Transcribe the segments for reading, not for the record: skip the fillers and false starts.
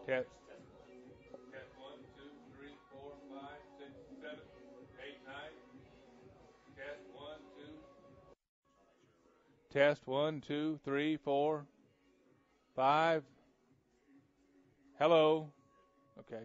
Test. Test 1, 2, 3, 4, 5, 6, 7, 8, 9. Test 1, 2. Test 1, 2, 3, 4, 5. Hello. Okay.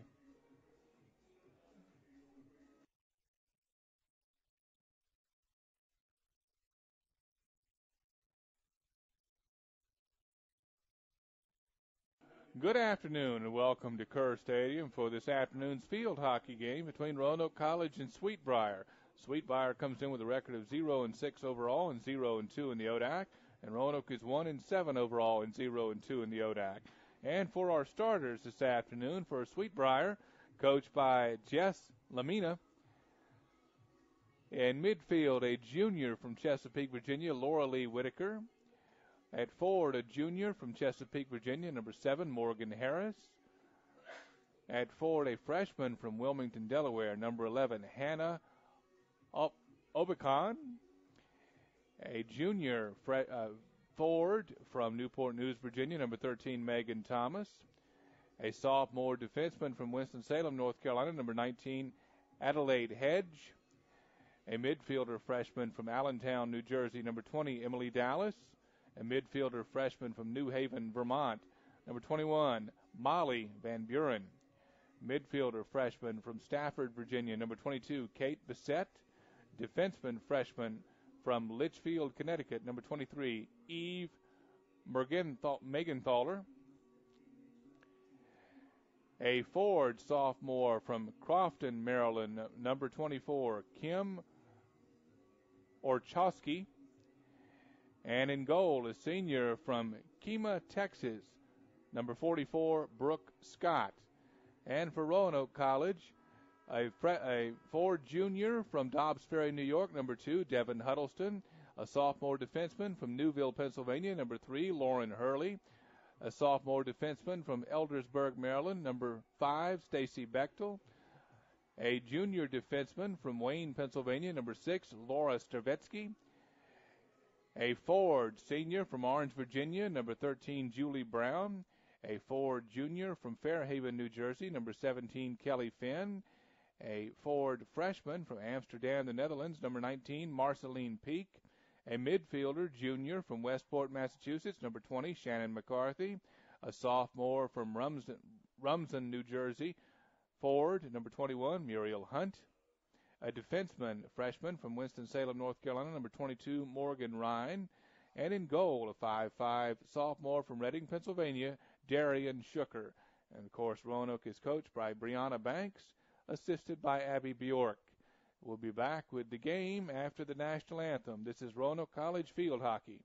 Good afternoon and welcome to Kerr Stadium for this afternoon's field hockey game between Roanoke College and Sweet Briar. Sweet Briar comes in with a record of 0-6 overall and 0-2 in the ODAC, and Roanoke is 1-7 overall and 0-2 in the ODAC. And for our starters this afternoon for Sweet Briar, coached by Jess Lamina. In midfield, a junior from Chesapeake, Virginia, Laura Lee Whitaker. At forward, a junior from Chesapeake, Virginia, number 7, Morgan Harris. At forward, a freshman from Wilmington, Delaware, number 11, Hannah Obicon. A junior forward from Newport News, Virginia, number 13, Megan Thomas. A sophomore defenseman from Winston-Salem, North Carolina, number 19, Adelaide Hedge. A midfielder freshman from Allentown, New Jersey, number 20, Emily Dallas. A midfielder freshman from New Haven, Vermont, number 21, Molly Van Buren. Midfielder freshman from Stafford, Virginia, number 22, Kate Bissett. Defenseman freshman from Litchfield, Connecticut, number 23, Eve Megenthaler. A forward sophomore from Crofton, Maryland, number 24, Kim Orchowski. And in goal, a senior from Kemah, Texas, number 44, Brooke Scott. And for Roanoke College, a forward junior from Dobbs Ferry, New York, number 2, Devin Huddleston. A sophomore defenseman from Newville, Pennsylvania, number 3, Lauren Hurley. A sophomore defenseman from Eldersburg, Maryland, number 5, Stacy Bechtel. A junior defenseman from Wayne, Pennsylvania, number 6, Laura Stavetsky. A forward senior from Orange, Virginia, number 13, Julie Brown. A forward junior from Fairhaven, New Jersey, number 17, Kelly Finn. A forward freshman from Amsterdam, the Netherlands, number 19, Marceline Peak. A midfielder junior from Westport, Massachusetts, number 20, Shannon McCarthy. A sophomore from Rumson, New Jersey, forward, number 21, Muriel Hunt. A defenseman, freshman from Winston-Salem, North Carolina, number 22, Morgan Ryan. And in goal, a 5'5" sophomore from Reading, Pennsylvania, Darian Shooker. And, of course, Roanoke is coached by Brianna Banks, assisted by Abby Bjork. We'll be back with the game after the national anthem. This is Roanoke College Field Hockey.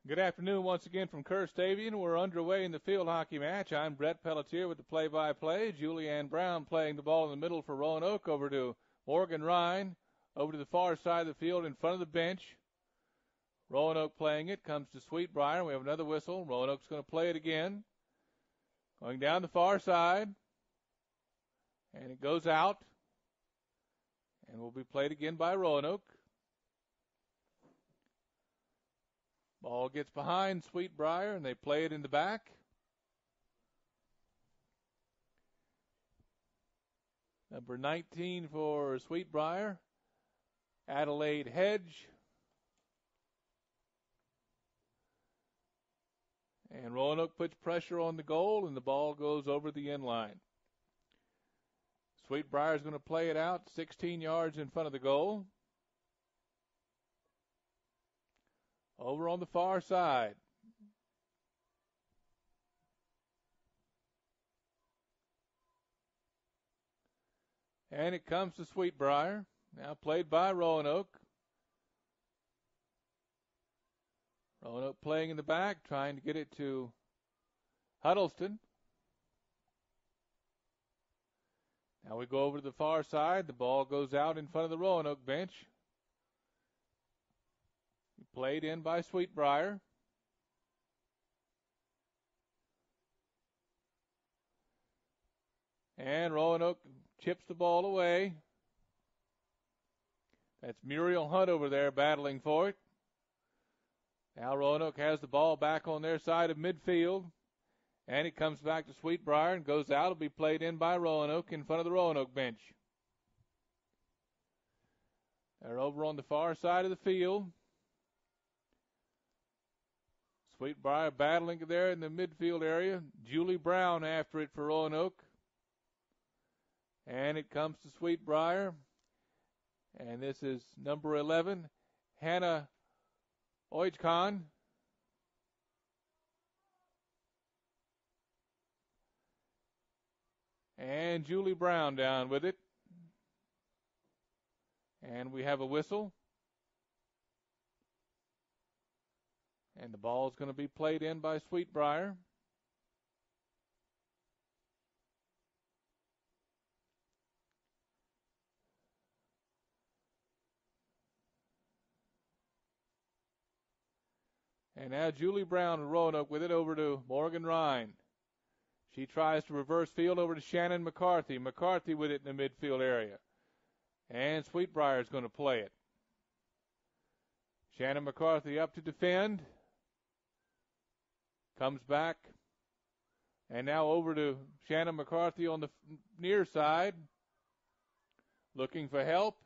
Good afternoon once again from Kerr Stadium. We're underway in the field hockey match. I'm Brett Pelletier with the play-by-play. Julianne Brown playing the ball in the middle for Roanoke. Over to Morgan Ryan. Over to the far side of the field in front of the bench. Roanoke playing it. Comes to Sweetbriar. We have another whistle. Roanoke's going to play it again. Going down the far side. And it goes out. And will be played again by Roanoke. Ball gets behind Sweetbriar, and they play it in the back. Number 19 for Sweetbriar, Adelaide Hedge. And Roanoke puts pressure on the goal, and the ball goes over the end line. Sweetbriar is going to play it out 16 yards in front of the goal. Over on the far side. And it comes to Sweetbriar. Now played by Roanoke. Roanoke playing in the back, trying to get it to Huddleston. Now we go over to the far side. The ball goes out in front of the Roanoke bench. Played in by Sweetbriar. And Roanoke chips the ball away. That's Muriel Hunt over there battling for it. Now Roanoke has the ball back on their side of midfield. And it comes back to Sweetbriar and goes out. It'll be played in by Roanoke in front of the Roanoke bench. They're over on the far side of the field. Sweetbriar battling there in the midfield area. Julie Brown after it for Roanoke. And it comes to Sweetbriar. And this is number 11, Hannah Oijkan. And Julie Brown down with it. And we have a whistle. And the ball is going to be played in by Sweetbriar. And now Julie Brown and Roanoke with it over to Morgan Ryan. She tries to reverse field over to Shannon McCarthy. McCarthy with it in the midfield area. And Sweetbriar is going to play it. Shannon McCarthy up to defend. Comes back. And now over to Shannon McCarthy on the near side. Looking for help.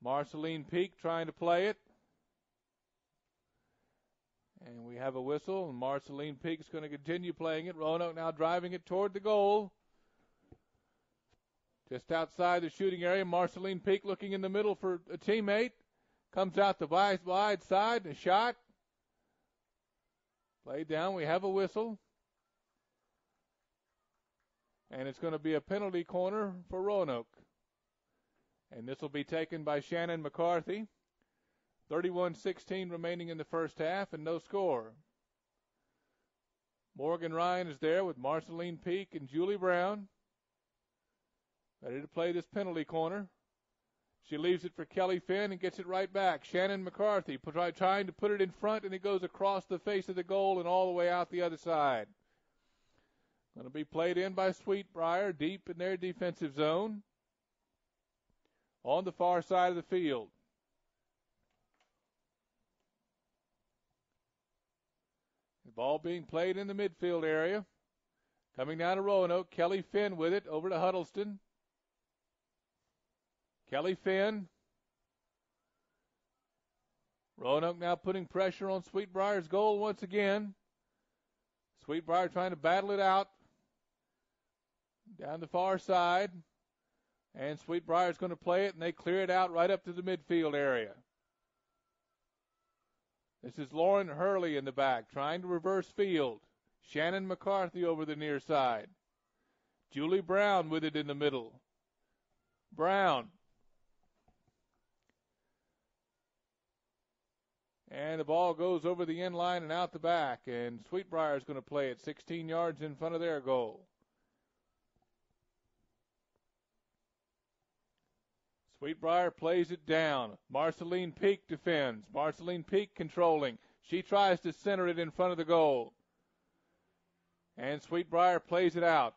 Marceline Peak trying to play it. And we have a whistle, and Marceline Peak is going to continue playing it. Roanoke now driving it toward the goal. Just outside the shooting area, Marceline Peak looking in the middle for a teammate. Comes out the wide side, and a shot. Played down, we have a whistle. And it's going to be a penalty corner for Roanoke. And this will be taken by Shannon McCarthy. 31-16 remaining in the first half and no score. Morgan Ryan is there with Marceline Peak and Julie Brown. Ready to play this penalty corner. She leaves it for Kelly Finn and gets it right back. Shannon McCarthy trying to put it in front, and it goes across the face of the goal and all the way out the other side. Going to be played in by Sweetbriar deep in their defensive zone on the far side of the field. The ball being played in the midfield area. Coming down to Roanoke, Kelly Finn with it over to Huddleston. Kelly Finn. Roanoke now putting pressure on Sweetbriar's goal once again. Sweetbriar trying to battle it out. Down the far side. And Sweetbriar is going to play it, and they clear it out right up to the midfield area. This is Lauren Hurley in the back, trying to reverse field. Shannon McCarthy over the near side. Julie Brown with it in the middle. Brown. And the ball goes over the end line and out the back. And Sweetbriar is going to play it 16 yards in front of their goal. Sweetbriar plays it down. Marceline Peak defends. Marceline Peak controlling. She tries to center it in front of the goal. And Sweetbriar plays it out.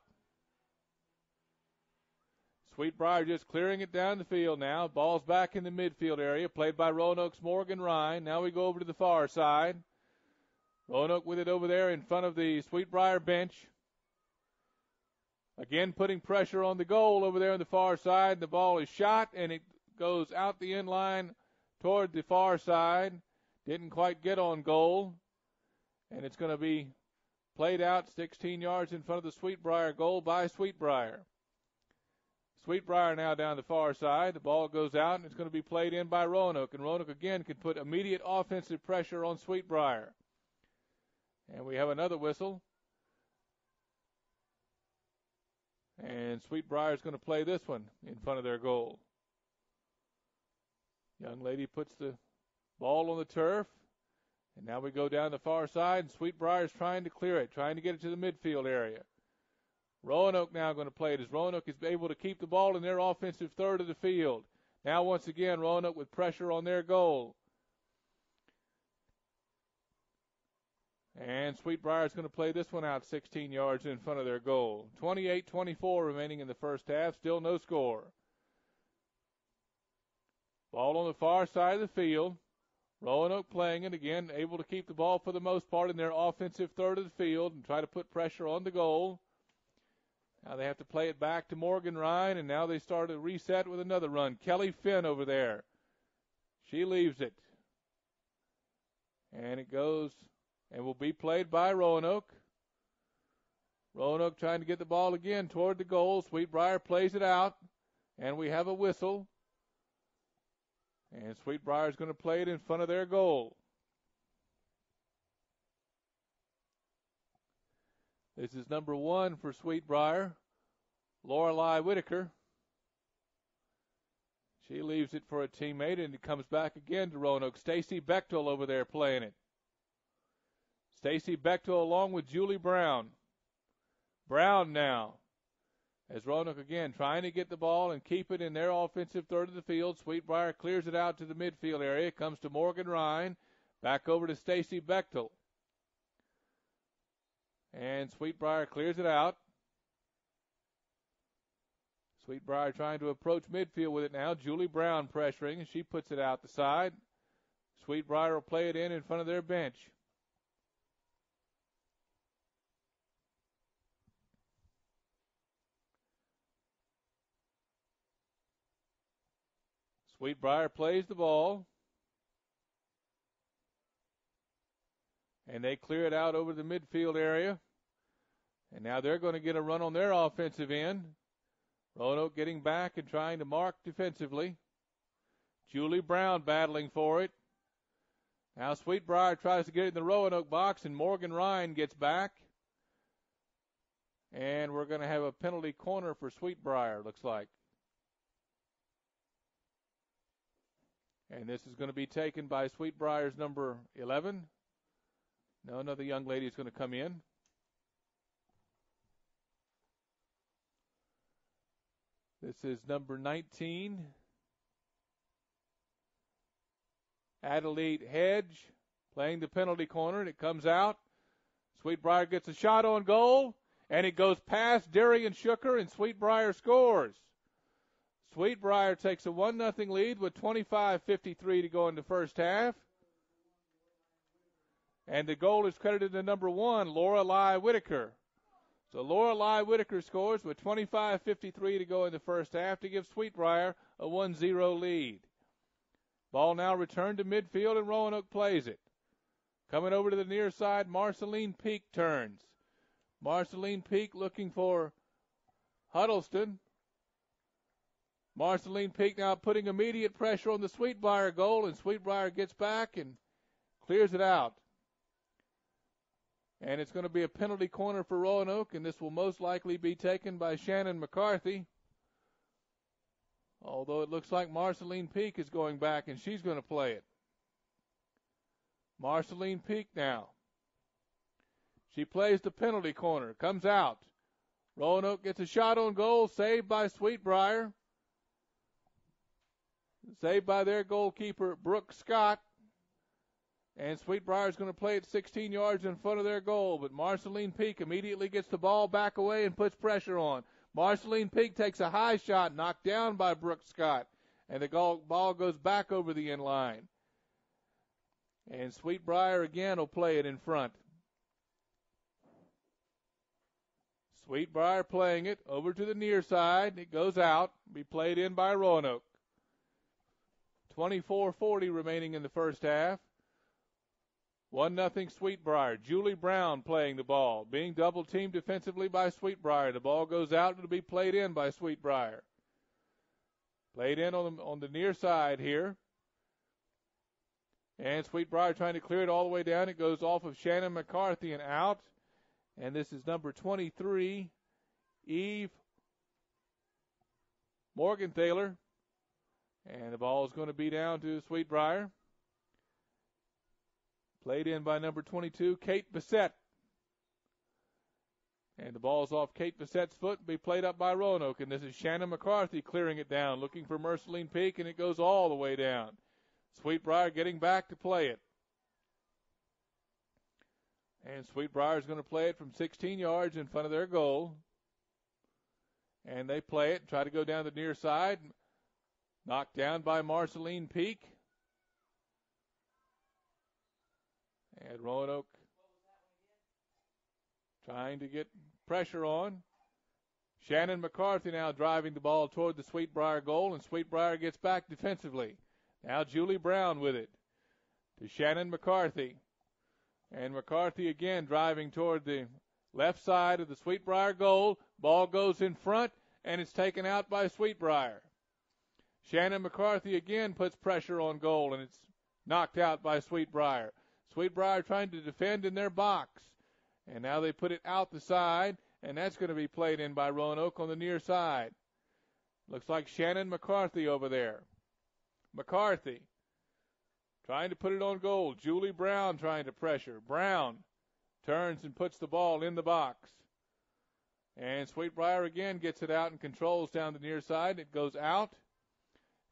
Sweetbriar just clearing it down the field now. Ball's back in the midfield area, played by Roanoke's Morgan Ryan. Now we go over to the far side. Roanoke with it over there in front of the Sweetbriar bench. Again, putting pressure on the goal over there on the far side. The ball is shot, and it goes out the end line toward the far side. Didn't quite get on goal. And it's going to be played out 16 yards in front of the Sweetbriar goal by Sweetbriar. Sweetbriar now down the far side. The ball goes out, and it's going to be played in by Roanoke. And Roanoke again can put immediate offensive pressure on Sweetbriar. And we have another whistle. And Sweetbriar is going to play this one in front of their goal. Young lady puts the ball on the turf. And now we go down the far side, and Sweetbriar is trying to clear it, trying to get it to the midfield area. Roanoke now going to play it as Roanoke is able to keep the ball in their offensive third of the field. Now once again, Roanoke with pressure on their goal. And Sweetbriar is going to play this one out 16 yards in front of their goal. 28-24 remaining in the first half, still no score. Ball on the far side of the field. Roanoke playing it again, able to keep the ball for the most part in their offensive third of the field and try to put pressure on the goal. Now they have to play it back to Morgan Ryan, and now they start a reset with another run. Kelly Finn over there. She leaves it. And it goes and will be played by Roanoke. Roanoke trying to get the ball again toward the goal. Sweetbriar plays it out, and we have a whistle. And Sweetbriar is going to play it in front of their goal. This is number 1 for Sweetbriar, Lorelei Whitaker. She leaves it for a teammate, and it comes back again to Roanoke. Stacy Bechtel over there playing it. Stacy Bechtel along with Julie Brown. Brown now. As Roanoke again trying to get the ball and keep it in their offensive third of the field. Sweetbriar clears it out to the midfield area. Comes to Morgan Ryan. Back over to Stacy Bechtel. And Sweetbriar clears it out. Sweetbriar trying to approach midfield with it now. Julie Brown pressuring, and she puts it out the side. Sweetbriar will play it in front of their bench. Sweetbriar plays the ball. And they clear it out over the midfield area. And now they're going to get a run on their offensive end. Roanoke getting back and trying to mark defensively. Julie Brown battling for it. Now Sweetbriar tries to get it in the Roanoke box, and Morgan Ryan gets back. And we're going to have a penalty corner for Sweetbriar, looks like. And this is going to be taken by Sweetbriar's number 11. No, another young lady is going to come in. This is number 19. Adelaide Hedge playing the penalty corner, and it comes out. Sweetbriar gets a shot on goal, and it goes past Darian Shooker, and Sweetbriar scores. Sweetbriar takes a 1-0 lead with 25:53 to go in the first half. And the goal is credited to number 1, Lorelei Whitaker. So Lorelei Whitaker scores with 25:53 to go in the first half to give Sweetbriar a 1-0 lead. Ball now returned to midfield, and Roanoke plays it. Coming over to the near side, Marceline Peak turns. Marceline Peak looking for Huddleston. Marceline Peak now putting immediate pressure on the Sweetbriar goal, and Sweetbriar gets back and clears it out. And it's going to be a penalty corner for Roanoke, and this will most likely be taken by Shannon McCarthy. Although it looks like Marceline Peak is going back, and she's going to play it. Marceline Peak now. She plays the penalty corner, comes out. Roanoke gets a shot on goal, saved by Sweetbriar. Saved by their goalkeeper, Brooke Scott. And Sweetbriar is going to play it 16 yards in front of their goal, but Marceline Peak immediately gets the ball back away and puts pressure on. Marceline Peak takes a high shot, knocked down by Brooke Scott, and the ball goes back over the end line. And Sweetbriar again will play it in front. Sweetbriar playing it over to the near side. It goes out, be played in by Roanoke. 24:40 remaining in the first half. 1-0 Sweetbriar. Julie Brown playing the ball, being double-teamed defensively by Sweetbriar. The ball goes out and will be played in by Sweetbriar. Played in on the near side here. And Sweetbriar trying to clear it all the way down. It goes off of Shannon McCarthy and out. And this is number 23, Eve Morgenthaler. And the ball is going to be down to Sweetbriar. Played in by number 22, Kate Bissett. And the ball's off Kate Bissett's foot and be played up by Roanoke. And this is Shannon McCarthy clearing it down, looking for Marceline Peak, and it goes all the way down. Sweetbriar getting back to play it. And Sweetbriar is going to play it from 16 yards in front of their goal. And they play it, try to go down the near side. Knocked down by Marceline Peak. And Roanoke trying to get pressure on. Shannon McCarthy now driving the ball toward the Sweetbriar goal, and Sweetbriar gets back defensively. Now Julie Brown with it to Shannon McCarthy. And McCarthy again driving toward the left side of the Sweetbriar goal. Ball goes in front, and it's taken out by Sweetbriar. Shannon McCarthy again puts pressure on goal, and it's knocked out by Sweetbriar. Sweetbriar trying to defend in their box. And now they put it out the side, and that's going to be played in by Roanoke on the near side. Looks like Shannon McCarthy over there. McCarthy trying to put it on goal. Julie Brown trying to pressure. Brown turns and puts the ball in the box. And Sweetbriar again gets it out and controls down the near side. It goes out,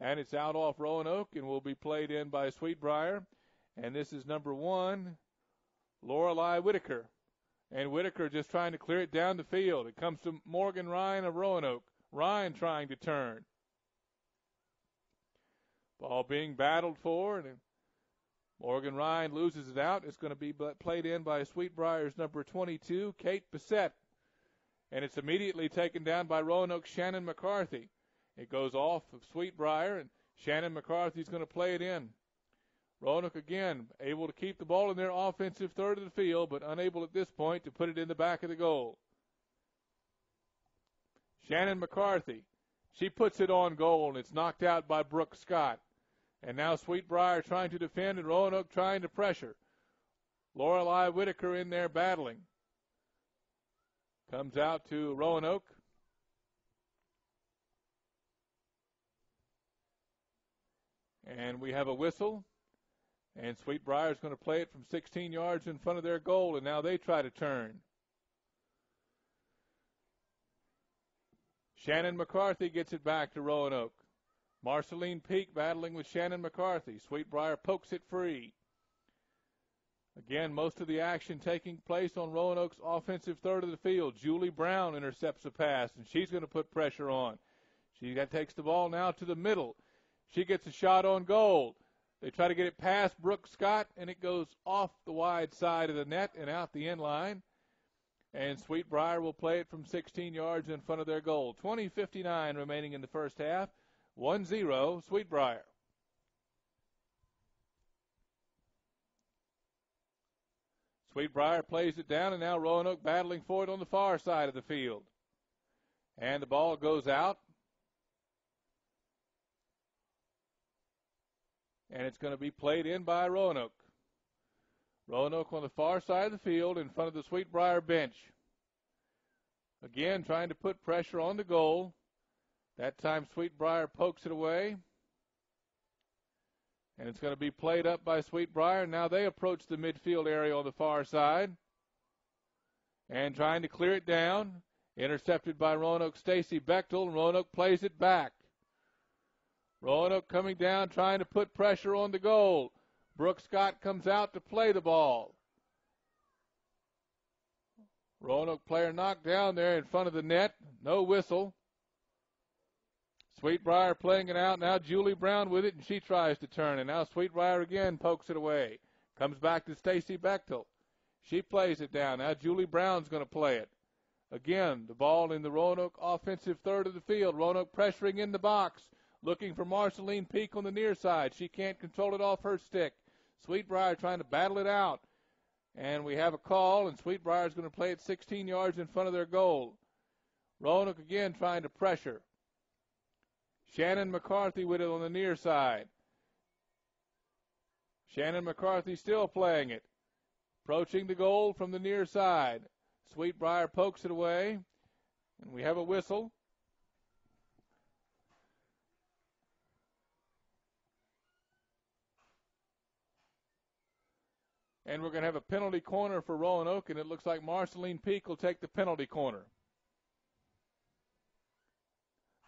and it's out off Roanoke and will be played in by Sweetbriar. And this is number 1, Lorelei Whitaker. And Whitaker just trying to clear it down the field. It comes to Morgan Ryan of Roanoke. Ryan trying to turn. Ball being battled for, and Morgan Ryan loses it out. It's going to be played in by Sweetbriar's number 22, Kate Bissett. And it's immediately taken down by Roanoke's Shannon McCarthy. It goes off of Sweetbriar, and Shannon McCarthy's going to play it in. Roanoke again able to keep the ball in their offensive third of the field, but unable at this point to put it in the back of the goal. Shannon McCarthy, she puts it on goal, and it's knocked out by Brooke Scott. And now Sweetbriar trying to defend, and Roanoke trying to pressure. Lorelei Whitaker in there battling. Comes out to Roanoke. And we have a whistle. And Sweetbriar is going to play it from 16 yards in front of their goal, and now they try to turn. Shannon McCarthy gets it back to Roanoke. Marceline Peak battling with Shannon McCarthy. Sweetbriar pokes it free. Again, most of the action taking place on Roanoke's offensive third of the field. Julie Brown intercepts a pass, and she's going to put pressure on. She takes the ball now to the middle. She gets a shot on goal. They try to get it past Brooke Scott, and it goes off the wide side of the net and out the end line. And Sweetbriar will play it from 16 yards in front of their goal. 20:59 remaining in the first half. 1-0 Sweetbriar. Sweetbriar plays it down, and now Roanoke battling for it on the far side of the field. And the ball goes out. And it's going to be played in by Roanoke. Roanoke on the far side of the field in front of the Sweetbriar bench. Again, trying to put pressure on the goal. That time Sweetbriar pokes it away. And it's going to be played up by Sweet Briar. Now they approach the midfield area on the far side. And trying to clear it down. Intercepted by Roanoke Stacy Bechtel. Roanoke plays it back. Roanoke coming down, trying to put pressure on the goal. Brooke Scott comes out to play the ball. Roanoke player knocked down there in front of the net. No whistle. Sweetbriar playing it out. Now Julie Brown with it, and she tries to turn. And now Sweetbriar again pokes it away. Comes back to Stacy Bechtel. She plays it down. Now Julie Brown's going to play it. Again, the ball in the Roanoke offensive third of the field. Roanoke pressuring in the box. Looking for Marceline Peak on the near side. She can't control it off her stick. Sweetbriar trying to battle it out. And we have a call, and Sweetbriar is going to play it 16 yards in front of their goal. Roanoke again trying to pressure. Shannon McCarthy with it on the near side. Shannon McCarthy still playing it. Approaching the goal from the near side. Sweetbriar pokes it away, and we have a whistle. And we're going to have a penalty corner for Roanoke, and it looks like Marceline Peak will take the penalty corner.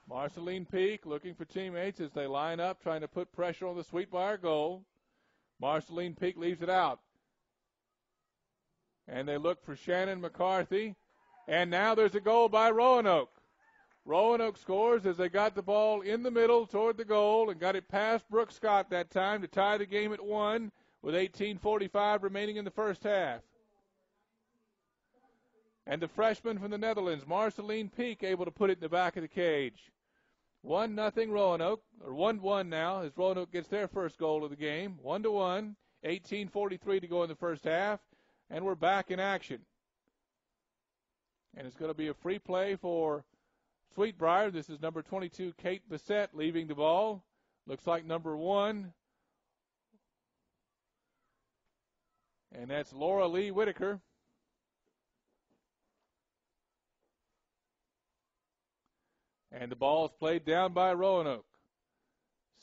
Marceline Peak looking for teammates as they line up, trying to put pressure on the Sweetbriar goal. Marceline Peak leaves it out. And they look for Shannon McCarthy. And now there's a goal by Roanoke. Roanoke scores as they got the ball in the middle toward the goal and got it past Brooke Scott that time to tie the game at 1 with 18:45 remaining in the first half. And the freshman from the Netherlands, Marceline Peak, able to put it in the back of the cage. 1-0 Roanoke, or 1-1 now as Roanoke gets their first goal of the game. 1-1, 18:43 to go in the first half, and we're back in action. And it's going to be a free play for Sweetbriar. This is number 22, Kate Bissett, leaving the ball. Looks like number 1. And that's Laura Lee Whitaker. And the ball is played down by Roanoke.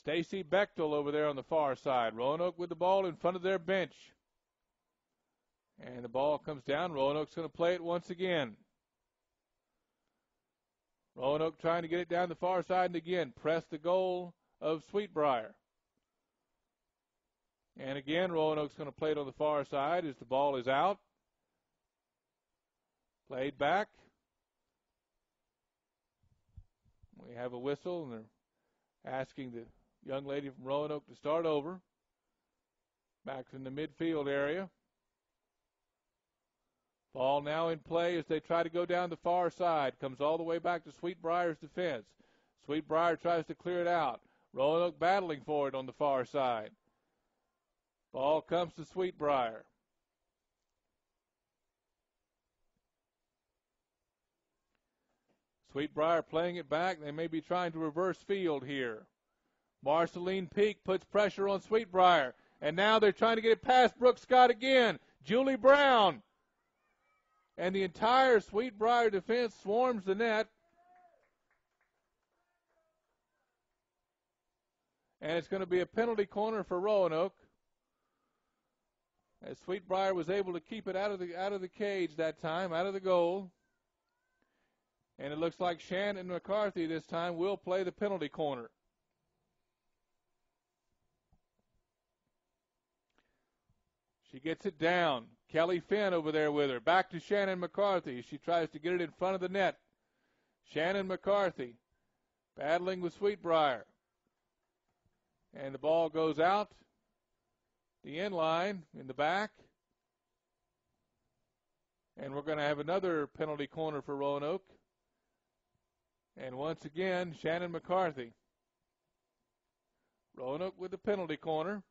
Stacy Bechtel over there on the far side. Roanoke with the ball in front of their bench. And the ball comes down. Roanoke's going to play it once again. Roanoke trying to get it down the far side and again press the goal of Sweetbriar. And again, Roanoke's going to play it on the far side as the ball is out. Played back. We have a whistle, and they're asking the young lady from Roanoke to start over. Back in the midfield area. Ball now in play as they try to go down the far side. Comes all the way back to Sweetbriar's defense. Sweetbriar tries to clear it out. Roanoke battling for it on the far side. Ball comes to Sweetbriar. Sweetbriar playing it back. They may be trying to reverse field here. Marceline Peak puts pressure on Sweetbriar. And now they're trying to get it past Brooke Scott again. Julie Brown. And the entire Sweetbriar defense swarms the net. And it's going to be a penalty corner for Roanoke. As Sweetbriar was able to keep it out of the cage that time, out of the goal. And it looks like Shannon McCarthy this time will play the penalty corner. She gets it down. Kelly Finn over there with her. Back to Shannon McCarthy. She tries to get it in front of the net. Shannon McCarthy battling with Sweetbriar. And the ball goes out. The end line in the back. And we're going to have another penalty corner for Roanoke. And once again, Shannon McCarthy. Roanoke with the penalty corner.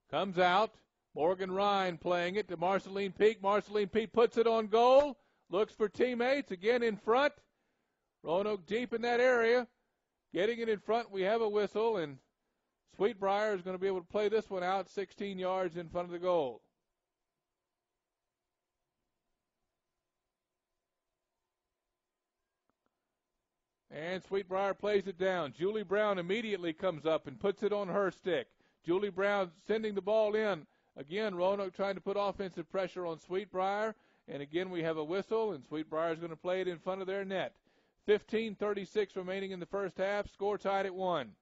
Comes out. Morgan Ryan playing it to Marceline Peak. Marceline Peak puts it on goal. Looks for teammates. Again in front. Roanoke deep in that area. Getting it in front. We have a whistle. And Sweetbriar is going to be able to play this one out 16 yards in front of the goal. And Sweetbriar plays it down. Julie Brown immediately comes up and puts it on her stick. Julie Brown sending the ball in. Again, Roanoke trying to put offensive pressure on Sweetbriar. And again, we have a whistle, and Sweetbriar is going to play it in front of their net. 15:36 remaining in the first half. Score tied at 1.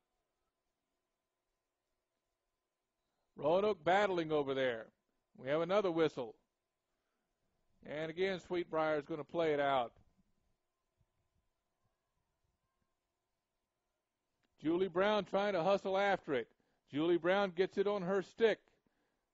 Roanoke battling over there. We have another whistle. And again, Sweetbriar is going to play it out. Julie Brown trying to hustle after it. Julie Brown gets it on her stick.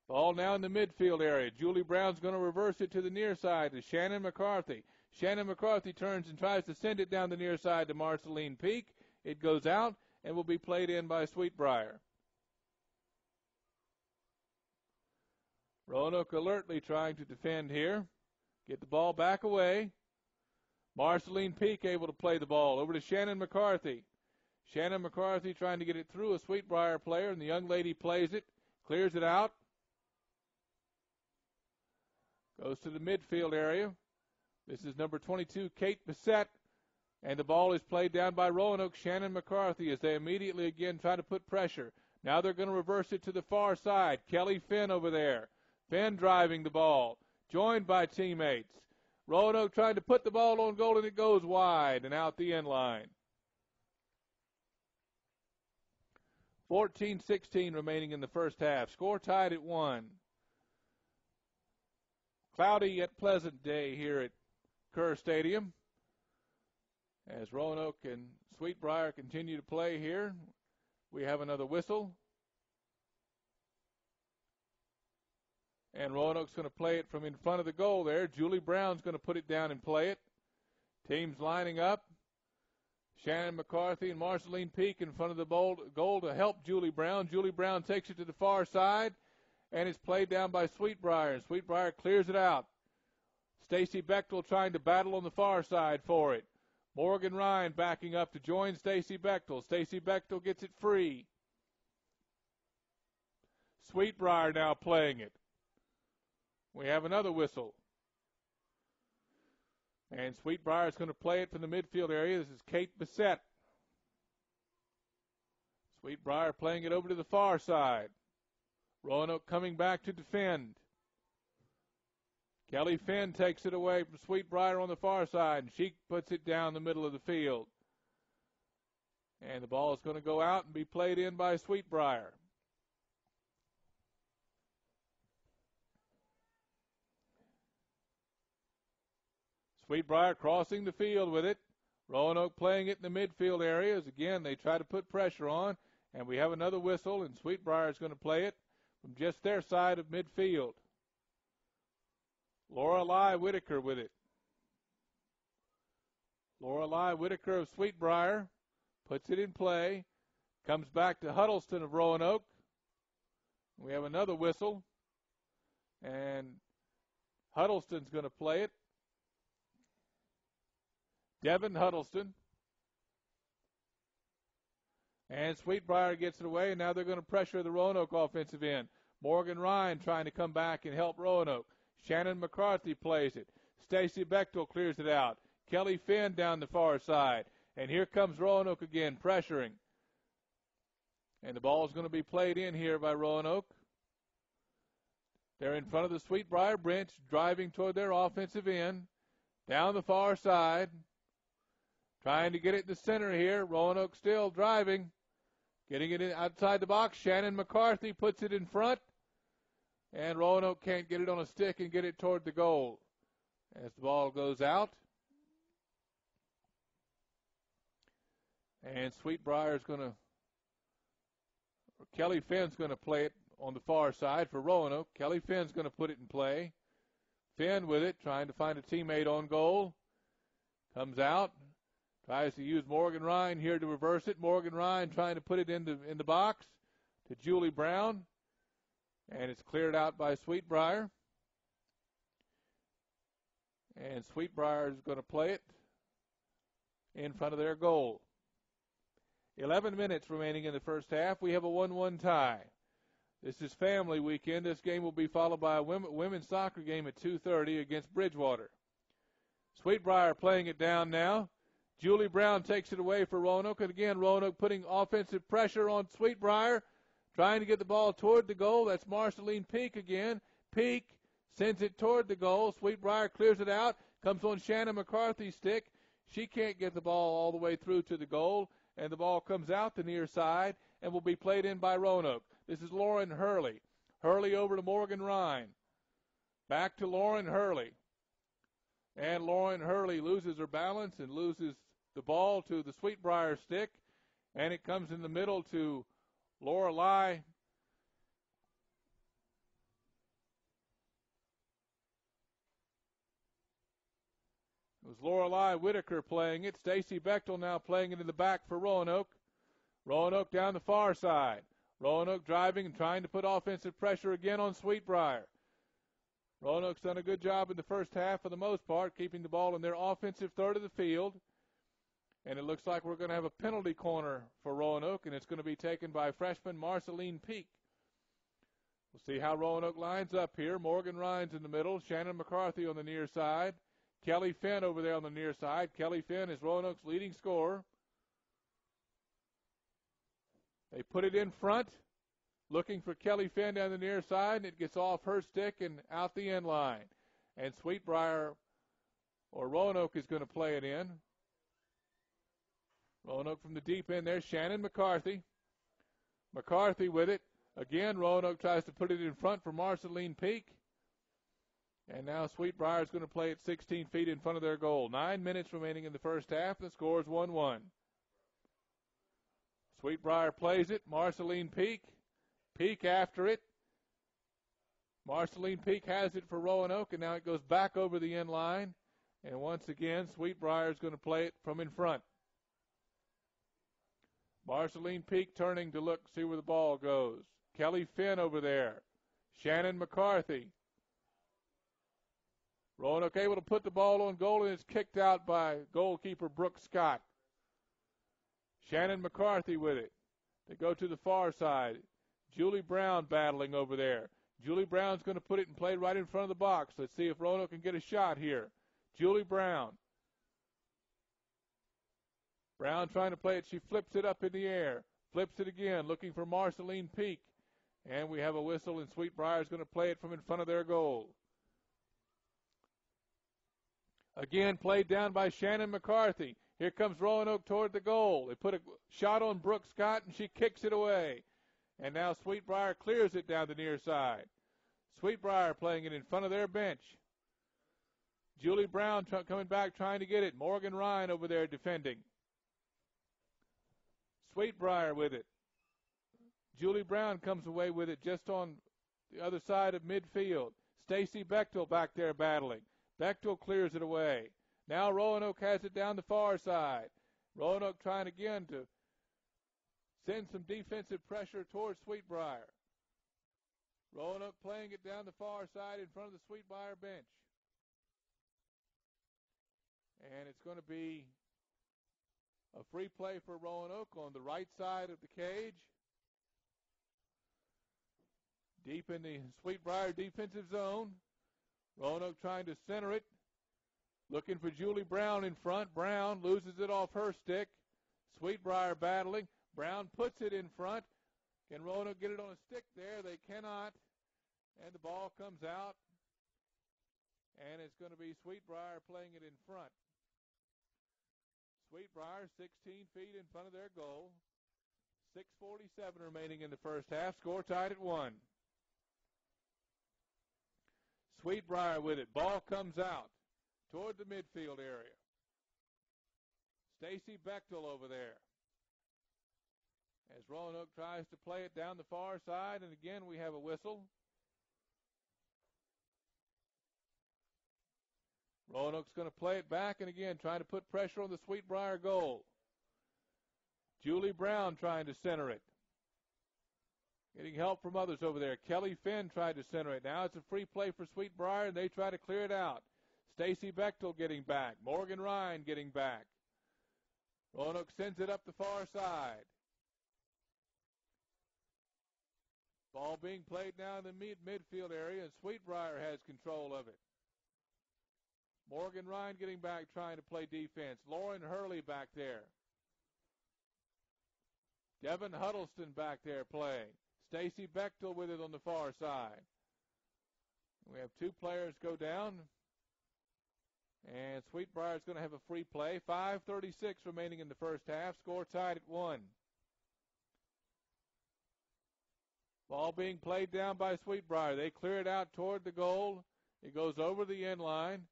Ball now in the midfield area. Julie Brown's going to reverse it to the near side to Shannon McCarthy. Shannon McCarthy turns and tries to send it down the near side to Marceline Peak. It goes out and will be played in by Sweetbriar. Roanoke alertly trying to defend here. Get the ball back away. Marceline Peak able to play the ball over to Shannon McCarthy. Shannon McCarthy trying to get it through a Sweetbriar player, and the young lady plays it, clears it out. Goes to the midfield area. This is number 22, Kate Bissett, and the ball is played down by Roanoke, Shannon McCarthy, as they immediately again try to put pressure. Now they're going to reverse it to the far side. Kelly Finn over there. Finn driving the ball, joined by teammates. Roanoke trying to put the ball on goal, and it goes wide and out the end line. 14:16 remaining in the first half. Score tied at 1. Cloudy yet pleasant day here at Kerr Stadium as Roanoke and Sweetbriar continue to play here. We have another whistle. And Roanoke's going to play it from in front of the goal there. Julie Brown's going to put it down and play it. Teams lining up. Shannon McCarthy and Marceline Peak in front of the goal to help Julie Brown. Julie Brown takes it to the far side, and it's played down by Sweetbriar. And Sweetbriar clears it out. Stacy Bechtel trying to battle on the far side for it. Morgan Ryan backing up to join Stacy Bechtel. Stacy Bechtel gets it free. Sweetbriar now playing it. We have another whistle. And Sweetbriar is going to play it from the midfield area. This is Kate Bissett. Sweetbriar playing it over to the far side. Roanoke coming back to defend. Kelly Finn takes it away from Sweetbriar on the far side, and she puts it down the middle of the field. And the ball is going to go out and be played in by Sweetbriar. Sweetbriar crossing the field with it. Roanoke playing it in the midfield areas. Again, they try to put pressure on, and we have another whistle, and Sweetbriar is going to play it from just their side of midfield. Lorelei Whitaker with it. Lorelei Whitaker of Sweetbriar puts it in play. Comes back to Huddleston of Roanoke. We have another whistle, and Huddleston's going to play it. Devin Huddleston. And Sweetbriar gets it away, and now they're going to pressure the Roanoke offensive end. Morgan Ryan trying to come back and help Roanoke. Shannon McCarthy plays it. Stacy Bechtel clears it out. Kelly Finn down the far side. And here comes Roanoke again, pressuring. And the ball is going to be played in here by Roanoke. They're in front of the Sweetbriar bench, driving toward their offensive end. Down the far side. Trying to get it in the center here. Roanoke still driving. Getting it in outside the box. Shannon McCarthy puts it in front. And Roanoke can't get it on a stick and get it toward the goal. As the ball goes out. And Sweetbriar is going to, Kelly Finn's going to play it on the far side for Roanoke. Kelly Finn's going to put it in play. Finn with it, trying to find a teammate on goal. Comes out. Tries to use Morgan Ryan here to reverse it. Morgan Ryan trying to put it in the box to Julie Brown. And it's cleared out by Sweetbriar. And Sweetbriar is going to play it in front of their goal. 11 minutes remaining in the first half. We have a 1-1 tie. This is family weekend. This game will be followed by a women's soccer game at 2:30 against Bridgewater. Sweetbriar playing it down now. Julie Brown takes it away for Roanoke. And again, Roanoke putting offensive pressure on Sweetbriar. trying to get the ball toward the goal. That's Marceline Peak again. Peak sends it toward the goal. Sweet Briar clears it out. Comes on Shannon McCarthy's stick. She can't get the ball all the way through to the goal, and the ball comes out the near side and will be played in by Roanoke. This is Lauren Hurley. Hurley over to Morgan Ryan. Back to Lauren Hurley. And Lauren Hurley loses her balance and loses the ball to the Sweetbriar stick, and it comes in the middle to Lorelei. It was Lorelei Whitaker playing it. Stacy Bechtel now playing it in the back for Roanoke. Roanoke down the far side. Roanoke driving and trying to put offensive pressure again on Sweetbriar. Roanoke's done a good job in the first half for the most part, keeping the ball in their offensive third of the field. And it looks like we're going to have a penalty corner for Roanoke, and it's going to be taken by freshman Marceline Peak. We'll see how Roanoke lines up here. Morgan Ryan's in the middle. Shannon McCarthy on the near side. Kelly Finn over there on the near side. Kelly Finn is Roanoke's leading scorer. They put it in front, looking for Kelly Finn down the near side, and it gets off her stick and out the end line. And Sweetbriar or Roanoke is going to play it in. Roanoke from the deep end there. Shannon McCarthy. McCarthy with it. Again, Roanoke tries to put it in front for Marceline Peak. And now Sweetbriar is going to play it 16 feet in front of their goal. 9 minutes remaining in the first half. The score is 1-1. Sweetbriar plays it. Marceline Peak. Peak after it. Marceline Peak has it for Roanoke, and now it goes back over the end line. And once again, Sweetbriar is going to play it from in front. Marceline Peak turning to look, see where the ball goes. Kelly Finn over there. Shannon McCarthy. Roanoke able to put the ball on goal, and it's kicked out by goalkeeper Brooke Scott. Shannon McCarthy with it. They go to the far side. Julie Brown battling over there. Julie Brown's going to put it and play right in front of the box. Let's see if Roanoke can get a shot here. Julie Brown. Brown trying to play it. She flips it up in the air. Flips it again, looking for Marceline Peak. And we have a whistle, and Sweetbriar is going to play it from in front of their goal. Again, played down by Shannon McCarthy. Here comes Roanoke toward the goal. They put a shot on Brooke Scott, and she kicks it away. And now Sweetbriar clears it down the near side. Sweetbriar playing it in front of their bench. Julie Brown coming back trying to get it. Morgan Ryan over there defending. Sweetbriar with it. Julie Brown comes away with it just on the other side of midfield. Stacy Bechtel back there battling. Bechtel clears it away. Now Roanoke has it down the far side. Roanoke trying again to send some defensive pressure towards Sweetbriar. Roanoke playing it down the far side in front of the Sweetbriar bench. And it's going to be a free play for Roanoke on the right side of the cage. Deep in the Sweetbriar defensive zone. Roanoke trying to center it. Looking for Julie Brown in front. Brown loses it off her stick. Sweetbriar battling. Brown puts it in front. Can Roanoke get it on a stick there? They cannot. And the ball comes out. And it's going to be Sweetbriar playing it in front. Sweetbriar 16 feet in front of their goal. 6:47 remaining in the first half. Score tied at 1. Sweetbriar with it. Ball comes out toward the midfield area. Stacy Bechtel over there. As Roanoke tries to play it down the far side, and again we have a whistle. Roanoke's going to play it back, and again trying to put pressure on the Sweetbriar goal. Julie Brown trying to center it. Getting help from others over there. Kelly Finn tried to center it. Now it's a free play for Sweetbriar, and they try to clear it out. Stacy Bechtel getting back. Morgan Ryan getting back. Roanoke sends it up the far side. Ball being played now in the midfield area, and Sweetbriar has control of it. Morgan Ryan getting back, trying to play defense. Lauren Hurley back there. Devin Huddleston back there playing. Stacy Bechtel with it on the far side. We have two players go down. And Sweet Briar is going to have a free play. 5:36 remaining in the first half. Score tied at 1. Ball being played down by Sweet Briar. They clear it out toward the goal. It goes over the end line.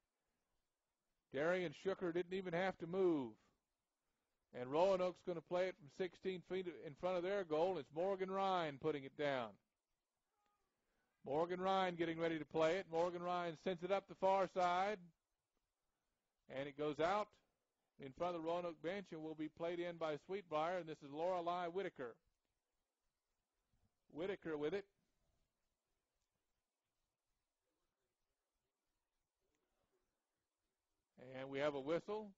Darian Shooker didn't even have to move. And Roanoke's going to play it from 16 feet in front of their goal. It's Morgan Ryan putting it down. Morgan Ryan getting ready to play it. Morgan Ryan sends it up the far side. And it goes out in front of the Roanoke bench and will be played in by Sweet Briar. And this is Lorelei Whitaker. Whitaker with it. And we have a whistle.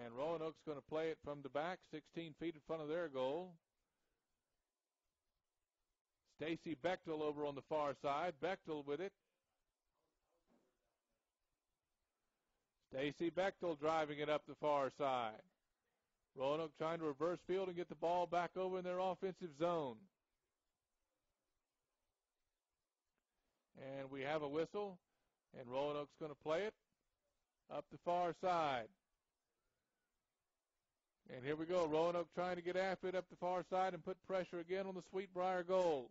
And Roanoke's going to play it from the back, 16 feet in front of their goal. Stacy Bechtel over on the far side. Bechtel with it. Stacy Bechtel driving it up the far side. Roanoke trying to reverse field and get the ball back over in their offensive zone. And we have a whistle. And Roanoke's going to play it up the far side. And here we go. Roanoke trying to get after it up the far side and put pressure again on the Sweet Briar goal.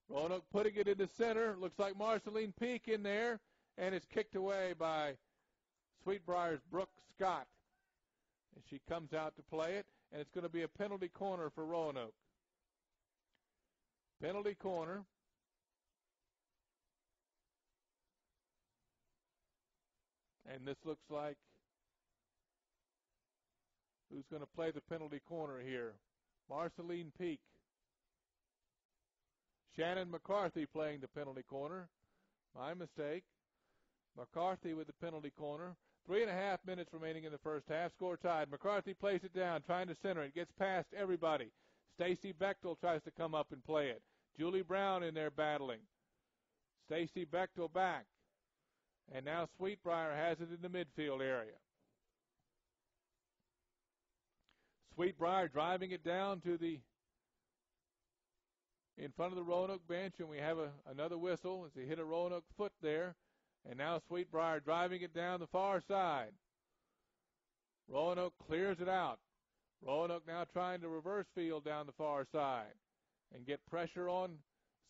Roanoke putting it in the center. Looks like Marceline Peak in there. And it's kicked away by Sweet Briar's Brooke Scott. And she comes out to play it. And it's going to be a penalty corner for Roanoke. Penalty corner. And this looks like who's going to play the penalty corner here? Marceline Peak. Shannon McCarthy playing the penalty corner. My mistake. McCarthy with the penalty corner. 3.5 minutes remaining in the first half. Score tied. McCarthy plays it down, trying to center it. Gets past everybody. Stacy Bechtel tries to come up and play it. Julie Brown in there battling. Stacy Bechtel back. And now Sweet Briar has it in the midfield area. Sweet Briar driving it down to the in front of the Roanoke bench, and we have another whistle as he hit a Roanoke foot there. And now Sweet Briar driving it down the far side. Roanoke clears it out. Roanoke now trying to reverse field down the far side and get pressure on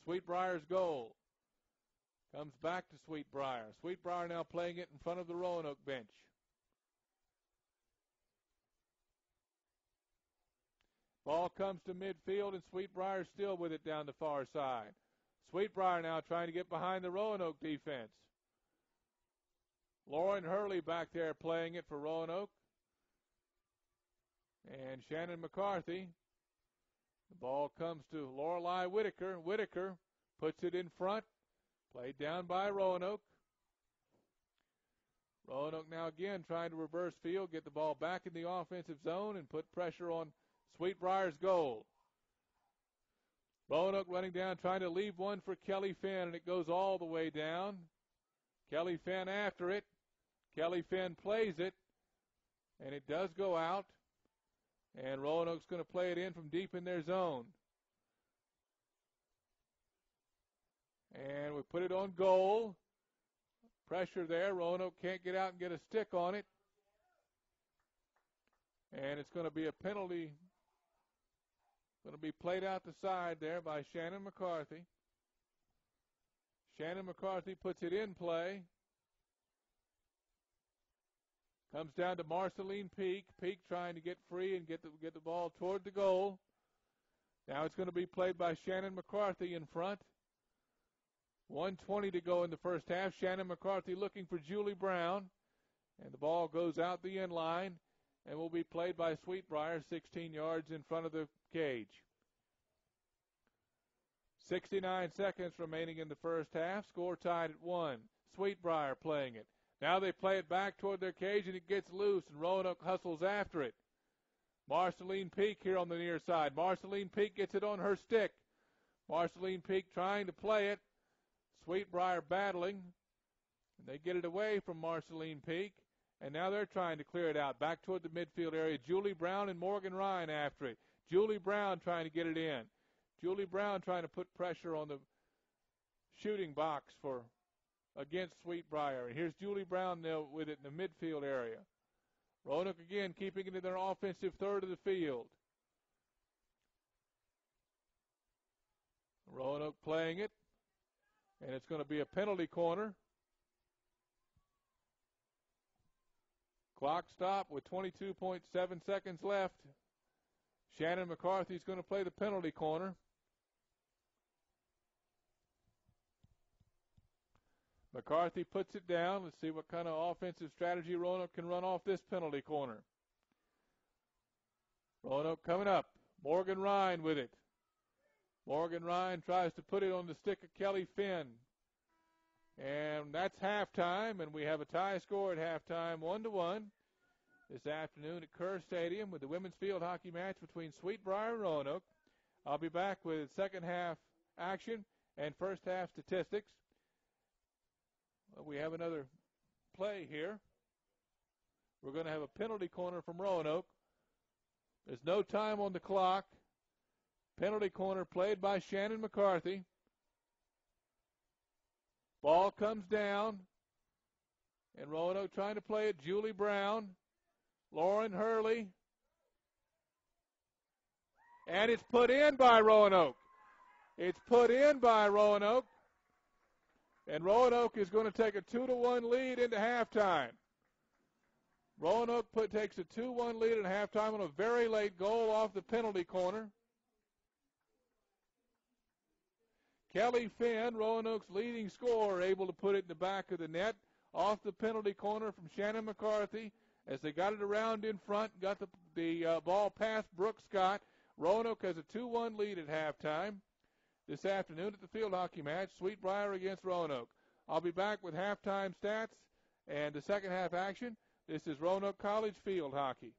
Sweet Briar's goal. Comes back to Sweet Briar. Sweet Briar now playing it in front of the Roanoke bench. Ball comes to midfield, and Sweet Briar still with it down the far side. Sweet Briar now trying to get behind the Roanoke defense. Lauren Hurley back there playing it for Roanoke. And Shannon McCarthy. The ball comes to Lorelei Whitaker. Whitaker puts it in front. Played down by Roanoke. Roanoke now again trying to reverse field, get the ball back in the offensive zone, and put pressure on Sweet Briar's goal. Roanoke running down, trying to leave one for Kelly Finn, and it goes all the way down. Kelly Finn after it. Kelly Finn plays it, and it does go out. And Roanoke's going to play it in from deep in their zone. And we put it on goal. Pressure there. Roanoke can't get out and get a stick on it. And it's going to be a penalty. Going to be played out the side there by Shannon McCarthy. Shannon McCarthy puts it in play. Comes down to Marceline Peak. Peak trying to get free and get the ball toward the goal. Now it's going to be played by Shannon McCarthy in front. 1:20 to go in the first half. Shannon McCarthy looking for Julie Brown. And the ball goes out the end line and will be played by Sweet Briar 16 yards in front of the cage. 69 seconds remaining in the first half. Score tied at 1. Sweet Briar playing it. Now they play it back toward their cage, and it gets loose, and Roanoke hustles after it. Marceline Peak here on the near side. Marceline Peak gets it on her stick. Marceline Peak trying to play it. Sweet Briar battling. And they get it away from Marceline Peak, And now they're trying to clear it out. Back toward the midfield area. Julie Brown and Morgan Ryan after it. Julie Brown trying to get it in. Julie Brown trying to put pressure on the shooting box against Sweet Briar. And here's Julie Brown now with it in the midfield area. Roanoke again keeping it in their offensive third of the field. Roanoke playing it. And it's going to be a penalty corner. Clock stop with 22.7 seconds left. Shannon McCarthy's going to play the penalty corner. McCarthy puts it down. Let's see what kind of offensive strategy Roanoke can run off this penalty corner. Roanoke coming up. Morgan Ryan with it. Morgan Ryan tries to put it on the stick of Kelly Finn. And that's halftime, and we have a tie score at halftime, 1-1. This afternoon at Kerr Stadium with the women's field hockey match between Sweet Briar and Roanoke. I'll be back with second half action and first half statistics. Well, we have another play here. We're going to have a penalty corner from Roanoke. There's no time on the clock. Penalty corner played by Shannon McCarthy. Ball comes down, and Roanoke trying to play it. Julie Brown, Lauren Hurley, and it's put in by Roanoke. It's put in by Roanoke, and Roanoke is going to take a 2-1 lead into halftime. Roanoke takes a 2-1 lead at halftime on a very late goal off the penalty corner. Kelly Finn, Roanoke's leading scorer, able to put it in the back of the net off the penalty corner from Shannon McCarthy as they got it around in front, got the ball past Brooke Scott. Roanoke has a 2-1 lead at halftime this afternoon at the field hockey match, Sweet Briar against Roanoke. I'll be back with halftime stats and the second half action. This is Roanoke College field hockey.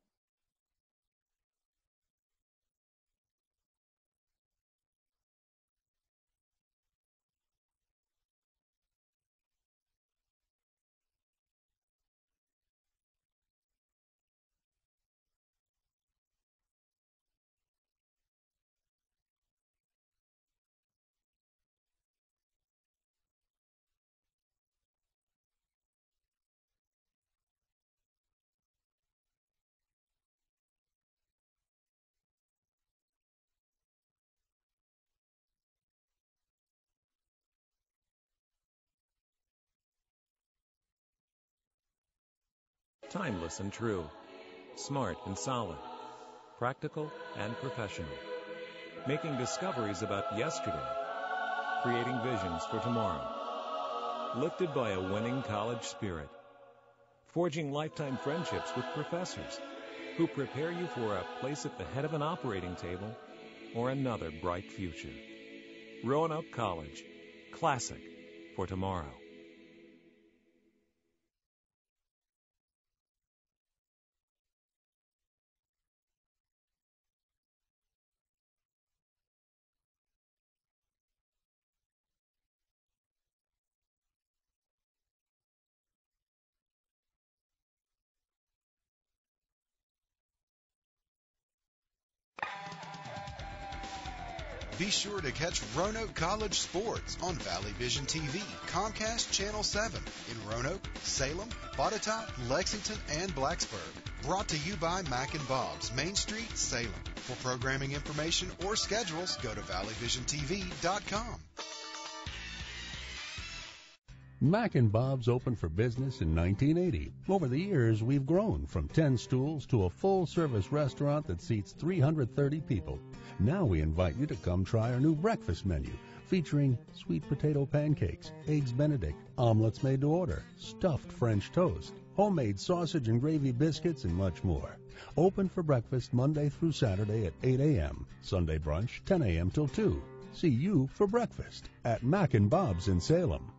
Timeless and true, smart and solid, practical and professional, making discoveries about yesterday, creating visions for tomorrow, lifted by a winning college spirit, forging lifetime friendships with professors who prepare you for a place at the head of an operating table or another bright future. Roanoke College, classic for tomorrow. Be sure to catch Roanoke College sports on Valley Vision TV, Comcast Channel 7 in Roanoke, Salem, Botetourt, Lexington, and Blacksburg. Brought to you by Mac & Bob's, Main Street, Salem. For programming information or schedules, go to valleyvisiontv.com. Mac & Bob's opened for business in 1980. Over the years, we've grown from 10 stools to a full-service restaurant that seats 330 people. Now we invite you to come try our new breakfast menu, featuring sweet potato pancakes, eggs Benedict, omelets made to order, stuffed French toast, homemade sausage and gravy biscuits, and much more. Open for breakfast Monday through Saturday at 8 a.m., Sunday brunch 10 a.m. till 2. See you for breakfast at Mac & Bob's in Salem.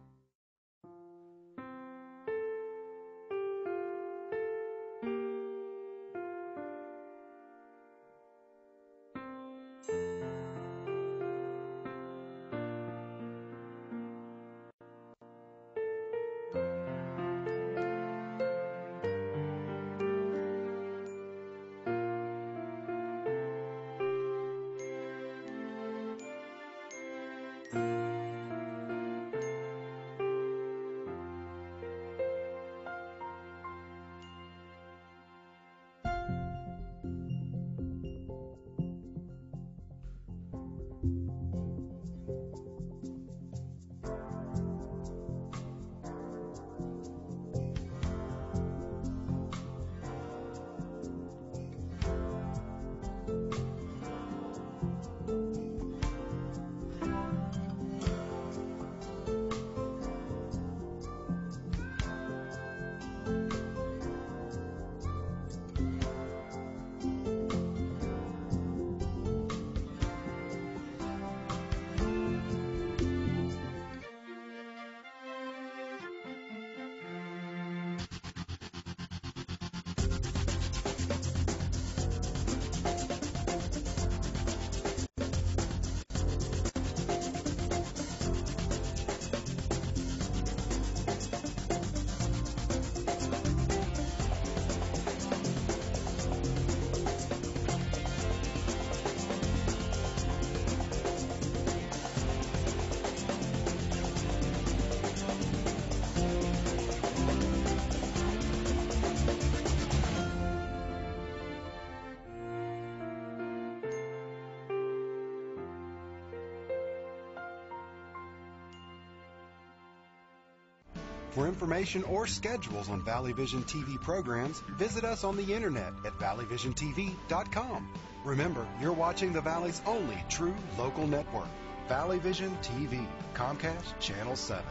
For information or schedules on Valley Vision TV programs, visit us on the internet at valleyvisiontv.com. Remember, you're watching the Valley's only true local network, Valley Vision TV, Comcast Channel 7.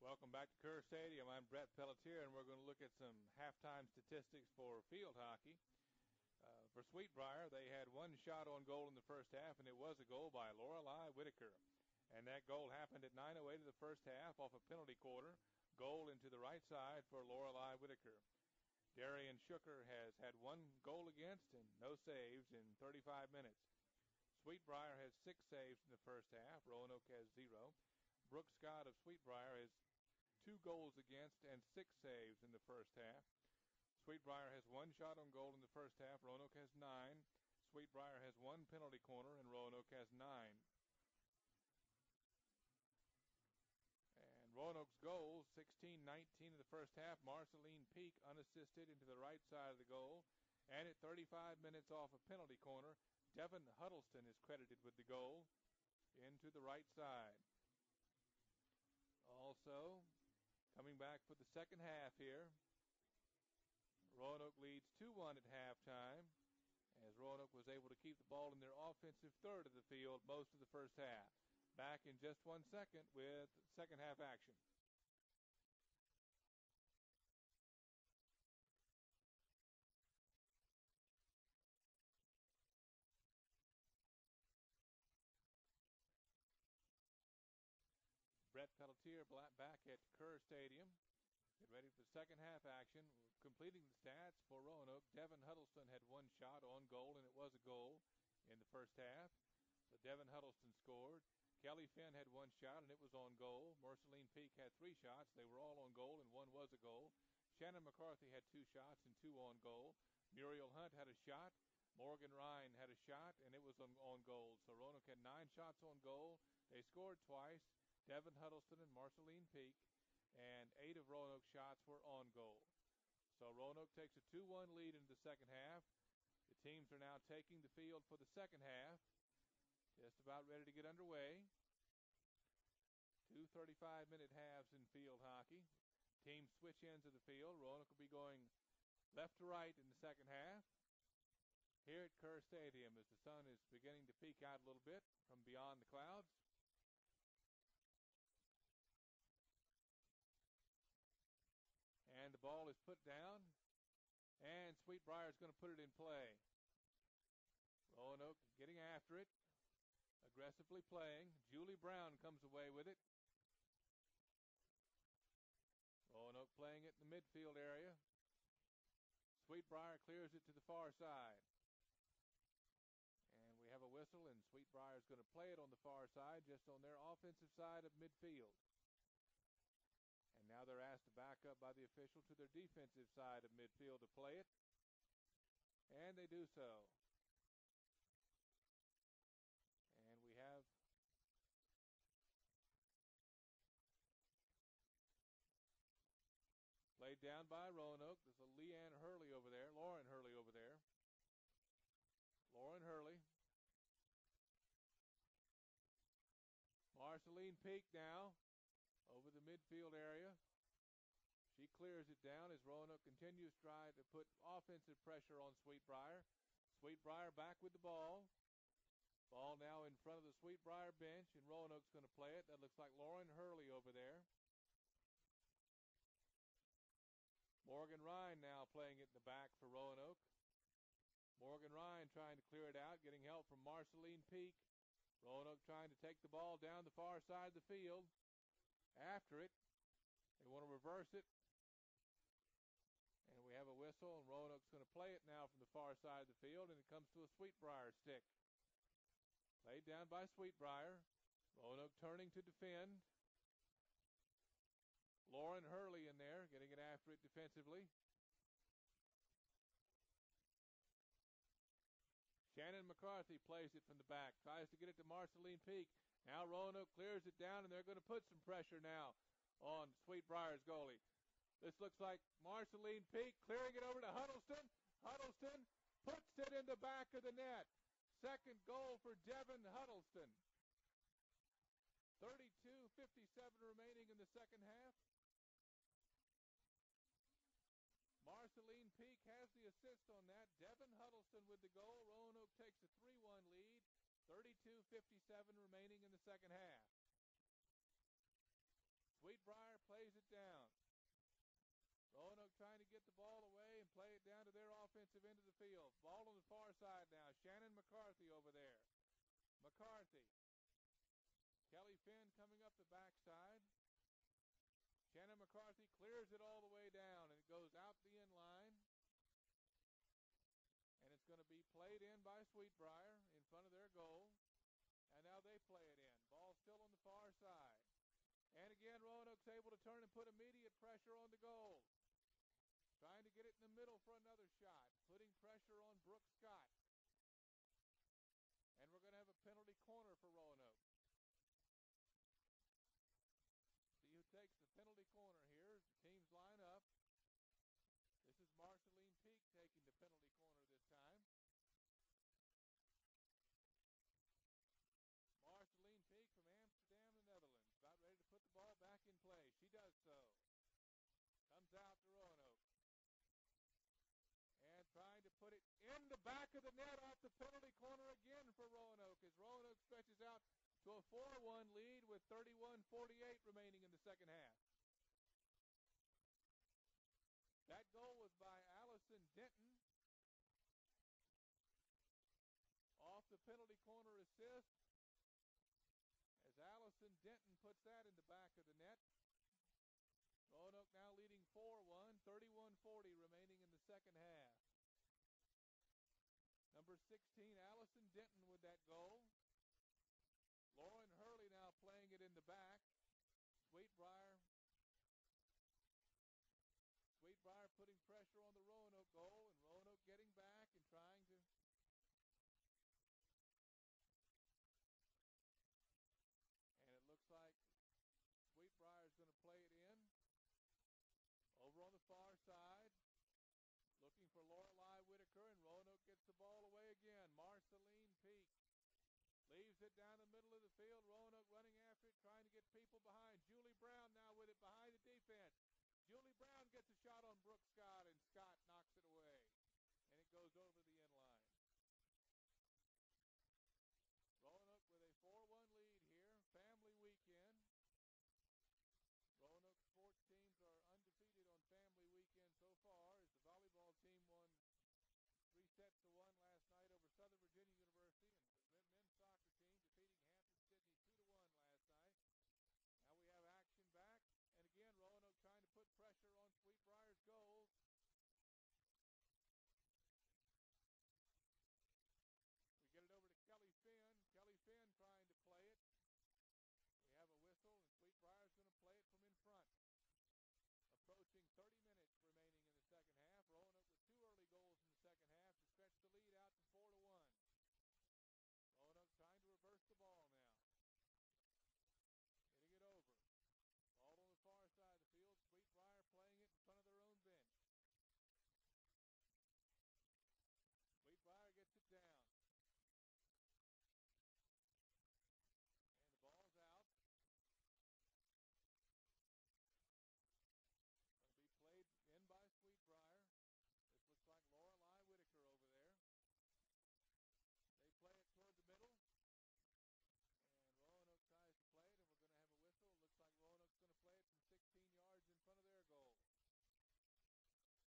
Welcome back to Kerr Stadium. I'm Brett Pelletier, and we're going to look at some halftime statistics for field hockey. For Sweetbriar, they had one shot on goal in the first half, and it was a goal by Lorelei Whitaker. And that goal happened at 9:08 of the first half off a penalty corner. Goal into the right side for Lorelei Whitaker. Darian Shooker has had one goal against and no saves in 35 minutes. Sweetbriar has 6 saves in the first half. Roanoke has 0. Brooke Scott of Sweetbriar has 2 goals against and 6 saves in the first half. Sweetbriar has 1 shot on goal in the first half. Roanoke has 9. Sweetbriar has 1 penalty corner, and Roanoke has 9. And Roanoke's goals, 16-19 in the first half. Marceline Peak unassisted into the right side of the goal. And at 35 minutes off a penalty corner, Devin Huddleston is credited with the goal into the right side. Also, coming back for the second half here, Roanoke leads 2-1 at halftime, as Roanoke was able to keep the ball in their offensive third of the field most of the first half. Back in just 1 second with second half action. Brett Pelletier back at Kerr Stadium. Get ready for second half action. Completing the stats for Roanoke, Devin Huddleston had 1 shot on goal, and it was a goal in the first half. So Devin Huddleston scored. Kelly Finn had 1 shot, and it was on goal. Marceline Peak had 3 shots. They were all on goal, and 1 was a goal. Shannon McCarthy had 2 shots and 2 on goal. Muriel Hunt had a shot. Morgan Ryan had a shot, and it was on goal. So Roanoke had 9 shots on goal. They scored twice, Devin Huddleston and Marceline Peak, and 8 of Roanoke's shots were on goal. So Roanoke takes a 2-1 lead in the second half. The teams are now taking the field for the second half. Just about ready to get underway. 2 35-minute halves in field hockey. Teams switch ends of the field. Roanoke will be going left to right in the second half. Here at Kerr Stadium, as the sun is beginning to peek out a little bit from beyond the clouds. And the ball is put down, and Sweet Briar is going to put it in play. Roanoke getting after it, aggressively playing. Julie Brown comes away with it. Roanoke playing it in the midfield area. Sweet Briar clears it to the far side. And we have a whistle, and Sweet Briar is going to play it on the far side, just on their offensive side of midfield. And now they're asked to back up by the official to their defensive side of midfield to play it. And they do so. And we have played down by Roanoke. There's a Leanne Hurley over there, Lauren Hurley over there. Lauren Hurley. Marceline Peak now over the midfield area. She clears it down as Roanoke continues to try to put offensive pressure on Sweet Briar. Sweet Briar back with the ball. Ball now in front of the Sweet Briar bench, and Roanoke's going to play it. That looks like Lauren Hurley over there. Morgan Ryan now playing it in the back for Roanoke. Morgan Ryan trying to clear it out, getting help from Marceline Peak. Roanoke trying to take the ball down the far side of the field. After it, they want to reverse it. And we have a whistle, and Roanoke's going to play it now from the far side of the field, and it comes to a Sweet Briar stick. Played down by Sweet Briar. Roanoke turning to defend. Lauren Hurley in there, getting it after it defensively. Shannon McCarthy plays it from the back, tries to get it to Marceline Peak. Now Roanoke clears it down, and they're going to put some pressure now on Sweet Briar's goalie. This looks like Marceline Peak clearing it over to Huddleston. Huddleston puts it in the back of the net. Second goal for Devin Huddleston. 32:57 remaining in the second half. Marceline Peak has the assist on that. Devin Huddleston with the goal. Roanoke takes a 3-1 lead. 32:57 remaining in the second half. Sweet Briar plays it down. Roanoke trying to get the ball away and play it down to their offensive end of the field. Ball on the far side now. Shannon McCarthy over there. McCarthy. Kelly Finn coming up the backside. Shannon McCarthy clears it all the way down, and it goes out the end line. And it's going to be played in by Sweet Briar in front of their goal. And now they play it in. Ball still on the far side. And again, Roanoke's able to turn and put immediate pressure on the goal. Trying to get it in the middle for another shot. Putting pressure on Brooke Scott. And we're going to have a penalty corner for Roanoke. See who takes the penalty corner here. The teams line up. This is Marceline Peak taking the penalty corner this time. Marceline Peak from Amsterdam, the Netherlands. About ready to put the ball back in play. She does so. Comes out to Roanoke. put it in the back of the net off the penalty corner again for Roanoke as Roanoke stretches out to a 4-1 lead with 31:48 remaining in the second half. That goal was by Allison Denton off the penalty corner assist as Allison Denton puts that in the back of the net. Roanoke now leading 4-1, 31:40 remaining in the second half. Number 16, Allison Denton with that goal. Lauren Hurley now playing it in the back. Sweetbriar putting pressure on the Roanoke goal, and Roanoke getting back and trying to. And it looks like Sweetbriar is going to play it in. Over on the far side, looking for Lorelei Whitaker, and Roanoke gets the ball away again. Marceline Peak leaves it down the middle of the field. Roanoke running after it, trying to get people behind. Julie Brown now with it behind the defense. Julie Brown gets a shot on Brooke Scott, and Scott knocks it away. And it goes over the end line. Roanoke with a 4-1 lead here. Family weekend. Roanoke sports teams are undefeated on family weekend so far as the volleyball team won 3-1 last night over Southern Virginia University, and the men's soccer team defeating Hampton-Sydney 2-1 last night. Now we have action back, and again Roanoke trying to put pressure on Sweetbriar's goal. We get it over to Kelly Finn. Kelly Finn trying to play it. We have a whistle, and Sweetbriar's going to play it from in front. Approaching 30 minutes remaining in the second half. Roanoke with 2 early goals in the second half to stretch the lead out to 4-1. Roanoke trying to reverse the ball now. Getting it over. Ball on the far side of the field. Sweetbriar playing it in front of their own bench. Sweetbriar gets it down. And the ball's out. Going to be played in by Sweetbriar. This looks like Lorelei Whitaker over there. They play it toward the middle. And Roanoke tries to play it, and we're going to have a whistle. It looks like Roanoke's going to play it from 16 yards in front of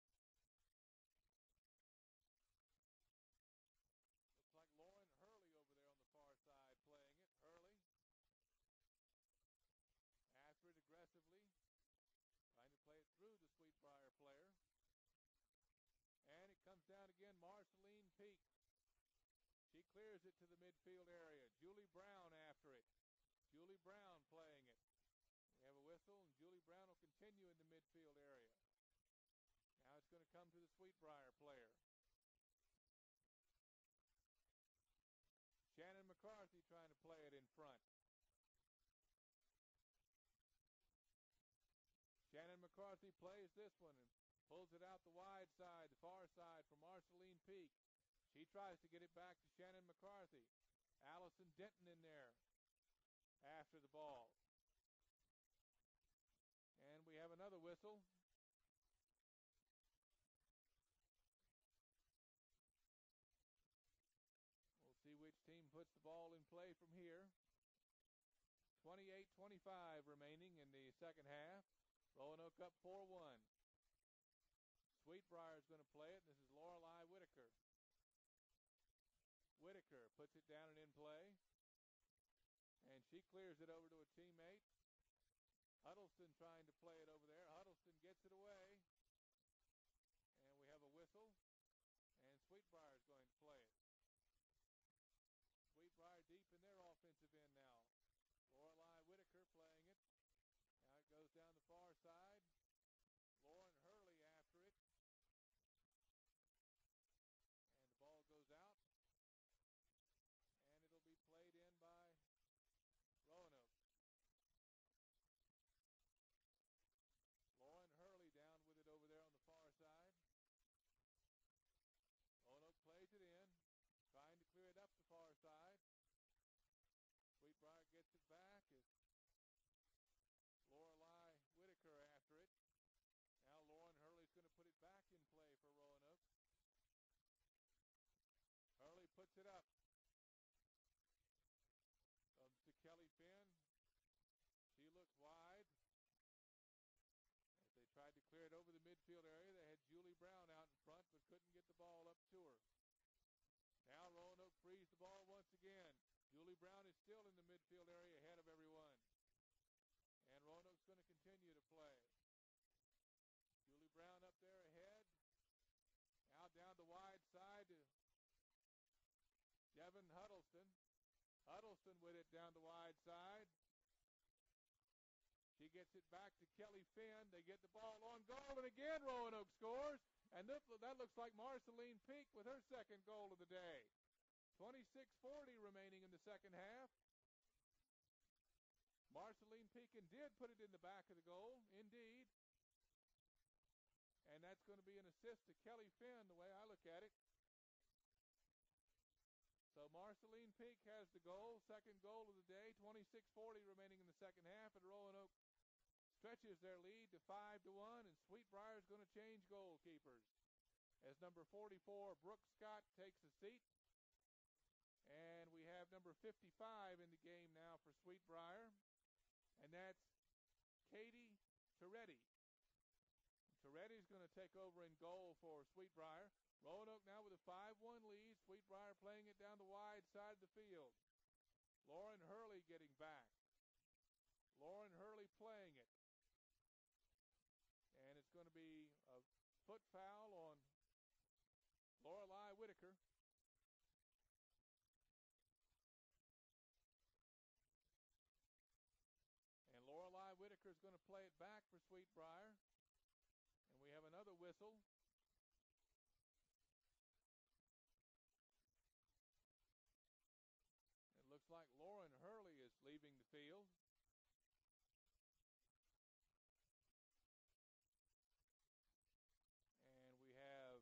their goal. Looks like Lauren Hurley over there on the far side playing it. Hurley after it aggressively, trying to play it through the Sweetbriar player. And it comes down again, Marceline Peak. She clears it to the midfield area. Julie Brown after it. Julie Brown playing it. We have a whistle, and Julie Brown will continue in the midfield area. Now it's going to come to the Sweetbriar player. Shannon McCarthy trying to play it in front. Shannon McCarthy plays this one and pulls it out the wide side, the far side for Marceline Peak. She tries to get it back to Shannon McCarthy. Allison Denton in there after the ball. And we have another whistle. We'll see which team puts the ball in play from here. 28-25 remaining in the second half. Roanoke up 4-1. Sweetbriar is going to play it. This is Lorelei Whitaker. Whitaker puts it down and in play. And she clears it over to a teammate. Huddleston trying to play it over there. Huddleston gets it away. And we have a whistle. And Sweetbriar is going to play it. Sweetbriar deep in their offensive end now. Lorelei Whitaker playing it. Now it goes down the far side. Lauren Hurley after it. And the ball goes out. And it'll be played in by Roanoke. Lauren Hurley down with it over there on the far side. Roanoke plays it in. Trying to clear it up the far side. Sweetbriar gets it back. It's Lorelei Whitaker after it. Now Lauren Hurley's going to put it back in play for Roanoke. puts it up. Comes to Kelly Finn. She looks wide. As they tried to clear it over the midfield area, they had Julie Brown out in front, but couldn't get the ball up to her. Now Roanoke frees the ball once again. Julie Brown is still in the midfield area ahead of everyone. And Roanoke's going to continue to play. Julie Brown up there ahead. Now down the wide side to Devin Huddleston. Huddleston with it down the wide side. She gets it back to Kelly Finn. They get the ball on goal, and again Roanoke scores. And that looks like Marceline Peak with her second goal of the day. 26:40 remaining in the second half. Marceline Pekin did put it in the back of the goal, indeed. And that's going to be an assist to Kelly Finn, the way I look at it. So Marceline Peak has the goal, second goal of the day, 26:40 remaining in the second half, and Roanoke stretches their lead to 5-1, and Sweet Briar is going to change goalkeepers. As number 44, Brooke Scott, takes a seat. And we have number 55 in the game now for Sweet Briar, and that's Katie Toretti. Toretti's going to take over in goal for Sweet Briar. Roanoke now with a 5-1 lead. Sweet Briar playing it down the wide side of the field. Lauren Hurley getting back. Lauren Hurley playing it. And it's going to be a foot foul on Lorelei Whitaker. And Lorelei Whitaker is going to play it back for Sweet Briar. And we have another whistle. It looks like Lauren Hurley is leaving the field. And we have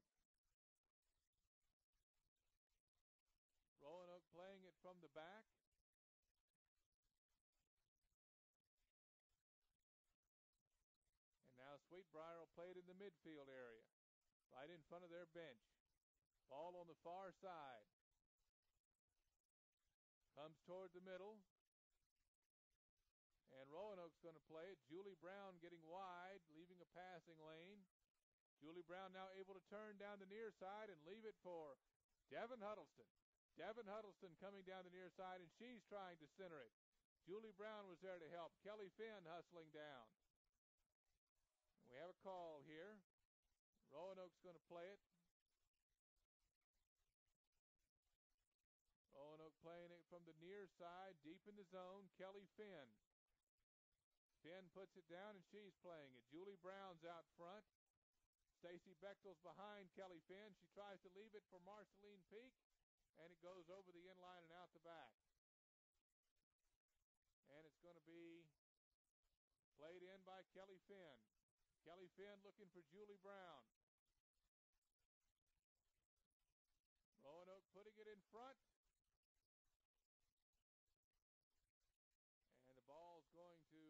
Roanoke playing it from the back. And now Sweet Briar will play it in the midfield area, right in front of their bench. Ball on the far side. Comes toward the middle. And Roanoke's going to play it. Julie Brown getting wide, leaving a passing lane. Julie Brown now able to turn down the near side and leave it for Devin Huddleston. Devin Huddleston coming down the near side, and she's trying to center it. Julie Brown was there to help. Kelly Finn hustling down. We have a call here. Roanoke's going to play it. Roanoke playing it from the near side, deep in the zone. Kelly Finn. Finn puts it down, and she's playing it. Julie Brown's out front. Stacy Bechtel's behind Kelly Finn. She tries to leave it for Marceline Peak, and it goes over the inline and out the back. And it's going to be played in by Kelly Finn. Kelly Finn looking for Julie Brown. Roanoke putting it in front. And the ball's going to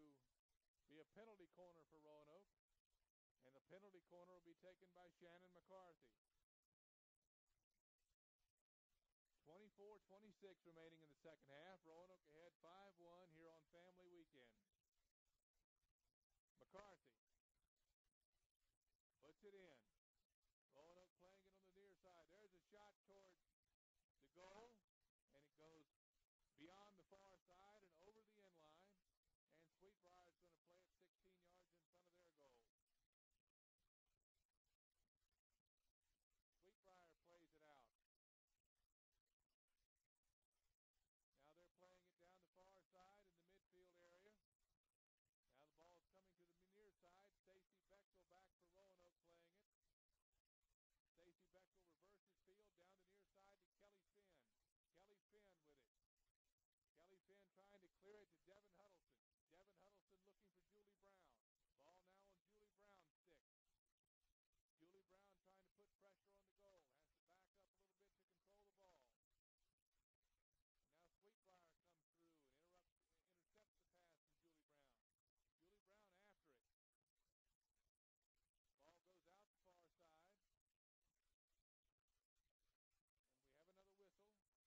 be a penalty corner for Roanoke. And the penalty corner will be taken by Shannon McCarthy. 24-26 remaining in the second half. Roanoke ahead 5-1 here on Family Weekend. McCarthy puts it in. Roanoke playing it on the near side. There's a shot toward the goal, and it goes beyond the far side and over the end line. And Sweet Briar is going to play it 16 yards in front of their goal. Sweet Briar plays it out. Now they're playing it down the far side in the midfield area. Now the ball is coming to the near side. Stacy Bechtel back for Roanoke playing it. Stacy Bechtel reverses field down the near side to Kelly Finn. Kelly Finn with it. Kelly Finn trying to clear it to Devin Huddleston. Devin Huddleston looking for Julie Brown. Ball now on Julie Brown's stick. Julie Brown trying to put pressure on the goal. Has to back up a little bit to control the ball. And now Sweet Briar comes through and intercepts the pass from Julie Brown. Julie Brown after it. Ball goes out the far side. And we have another whistle.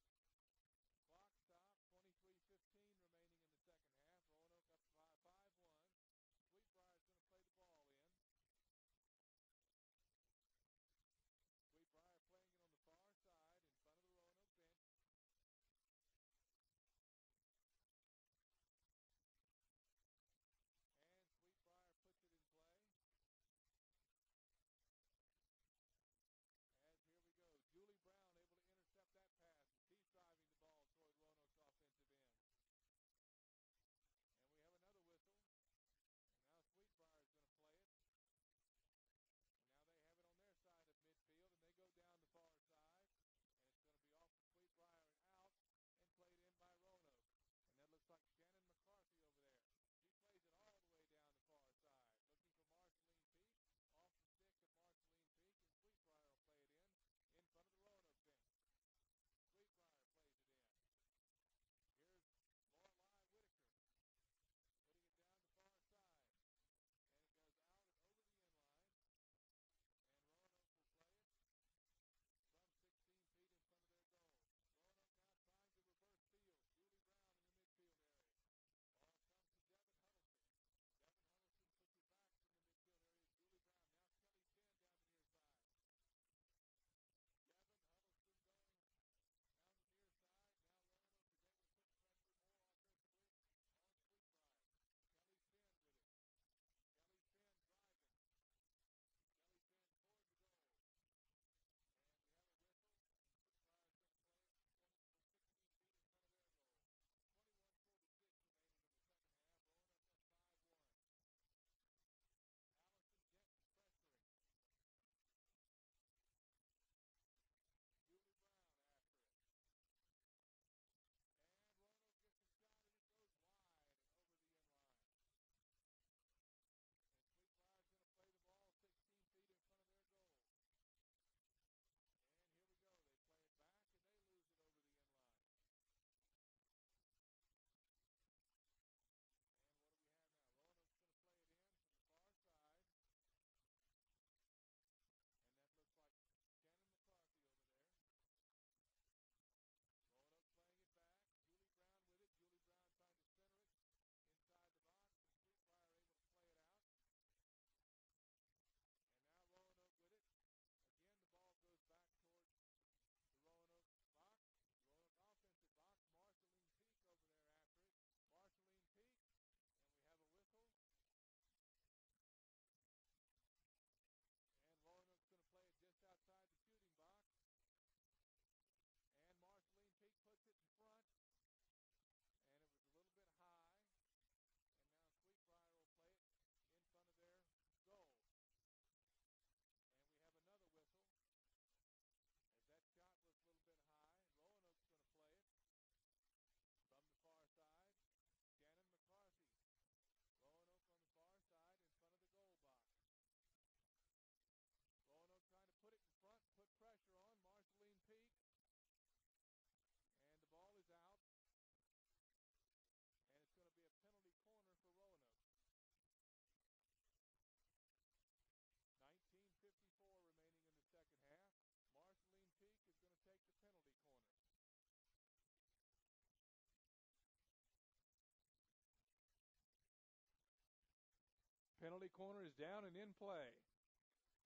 Penalty corner is down and in play.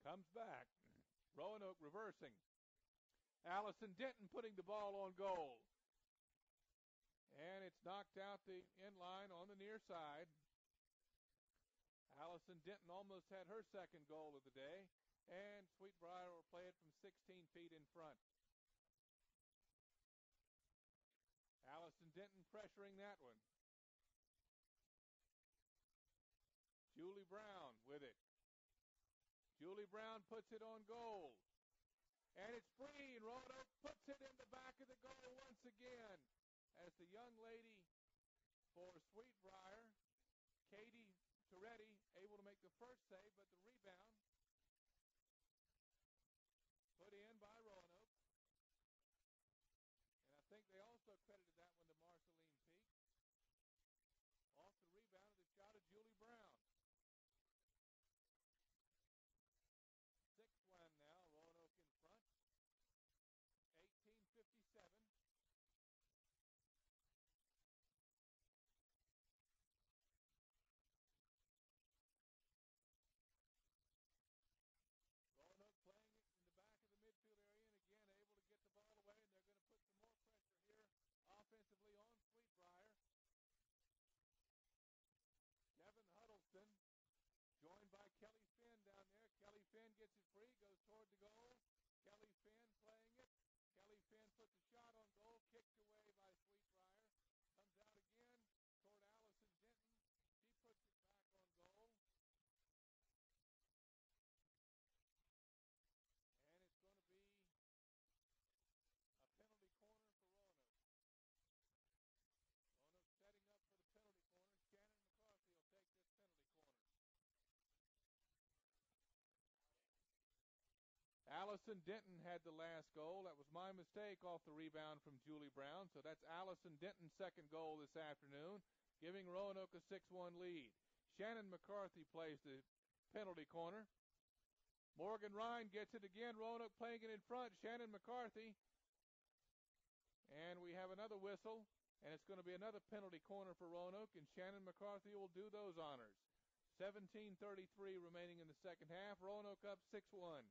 Comes back. Roanoke reversing. Allison Denton putting the ball on goal. And it's knocked out the end line on the near side. Allison Denton almost had her second goal of the day. And Sweet Briar will play it from 16 feet in front. Allison Denton pressuring that one. Julie Brown with it. Julie Brown puts it on goal. And it's free, and Roanoke puts it in the back of the goal once again. As the young lady for Sweet Briar, Katie Toretti, able to make the first save, but the rebound put in by Roanoke. And I think they also credited that one to Marceline Peak. Off the rebound of the shot of Julie Brown. 6-1 now, Roanoke in front. 18:57. Roanoke playing it in the back of the midfield area, and again able to get the ball away, and they're going to put some more pressure here offensively on Sweet Briar. Kevin Huddleston, joined by Kelly Finn down there. Kelly Finn gets it free, goes toward the goal. Kelly Finn playing it. Kelly Finn puts a shot on goal, kicked away by Sweet Briar. Comes out again toward Allison Denton. She puts it back on goal. And it's going to be a penalty corner for Roanoke. Roanoke setting up for the penalty corner. Shannon McCarthy will take this penalty corner. Allison Denton had the last goal. That was my mistake off the rebound from Julie Brown. So that's Allison Denton's second goal this afternoon, giving Roanoke a 6-1 lead. Shannon McCarthy plays the penalty corner. Morgan Ryan gets it again. Roanoke playing it in front. Shannon McCarthy. And we have another whistle, and it's going to be another penalty corner for Roanoke, and Shannon McCarthy will do those honors. 17:33 remaining in the second half. Roanoke up 6-1.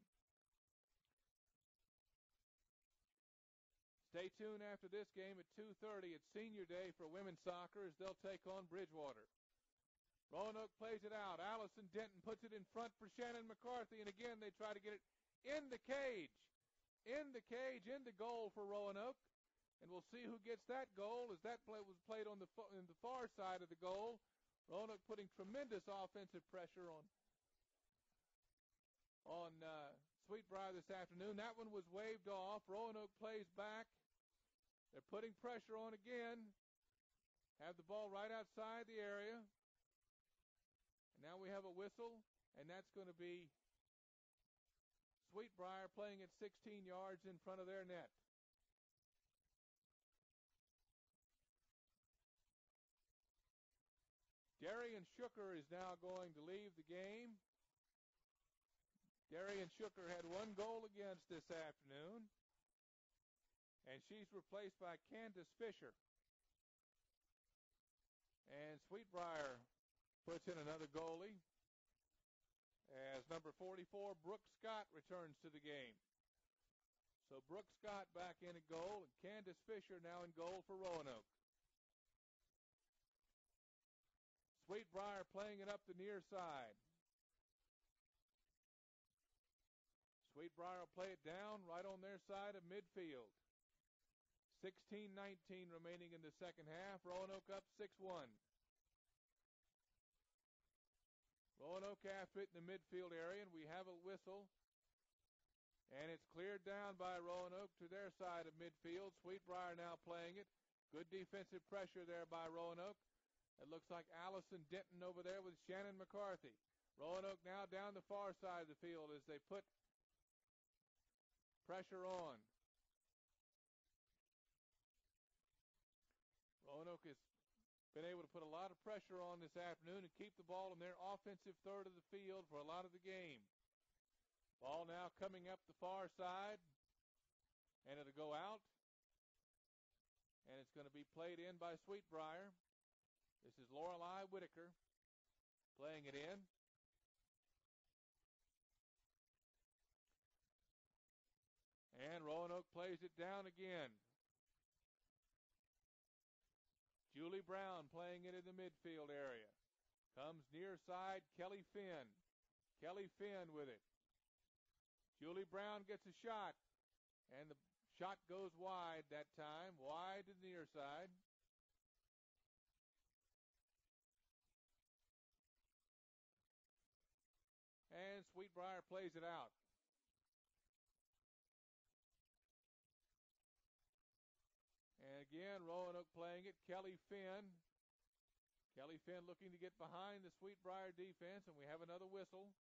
Stay tuned after this game at 2:30. It's senior day for women's soccer as they'll take on Bridgewater. Roanoke plays it out. Allison Denton puts it in front for Shannon McCarthy, and again they try to get it in the cage. In the cage, in the goal for Roanoke. And we'll see who gets that goal as that play was played on the far side of the goal. Roanoke putting tremendous offensive pressure on Sweet Briar this afternoon. That one was waved off. Roanoke plays back. They're putting pressure on again. Have the ball right outside the area. And now we have a whistle, and that's going to be Sweet Briar playing at 16 yards in front of their net. Darian Shooker is now going to leave the game. Darian Shooker had one goal against this afternoon, and she's replaced by Candace Fisher. And Sweet Briar puts in another goalie as number 44, Brooke Scott, returns to the game. So Brooke Scott back in at goal, and Candace Fisher now in goal for Roanoke. Sweet Briar playing it up the near side. Sweet Briar will play it down right on their side of midfield. 16:19 remaining in the second half. Roanoke up 6-1. Roanoke after it in the midfield area, and we have a whistle. And it's cleared down by Roanoke to their side of midfield. Sweet Briar now playing it. Good defensive pressure there by Roanoke. It looks like Allison Denton over there with Shannon McCarthy. Roanoke now down the far side of the field as they put pressure on. Roanoke has been able to put a lot of pressure on this afternoon and keep the ball in their offensive third of the field for a lot of the game. Ball now coming up the far side, and it'll go out. And it's going to be played in by Sweet Briar. This is Lorelei Whitaker playing it in. And Roanoke plays it down again. Julie Brown playing it in the midfield area. Comes near side, Kelly Finn. Kelly Finn with it. Julie Brown gets a shot, and the shot goes wide that time, wide to the near side. And Sweet Briar plays it out. And again, Roanoke playing it. Kelly Finn. Kelly Finn looking to get behind the Sweet Briar defense, and we have another whistle.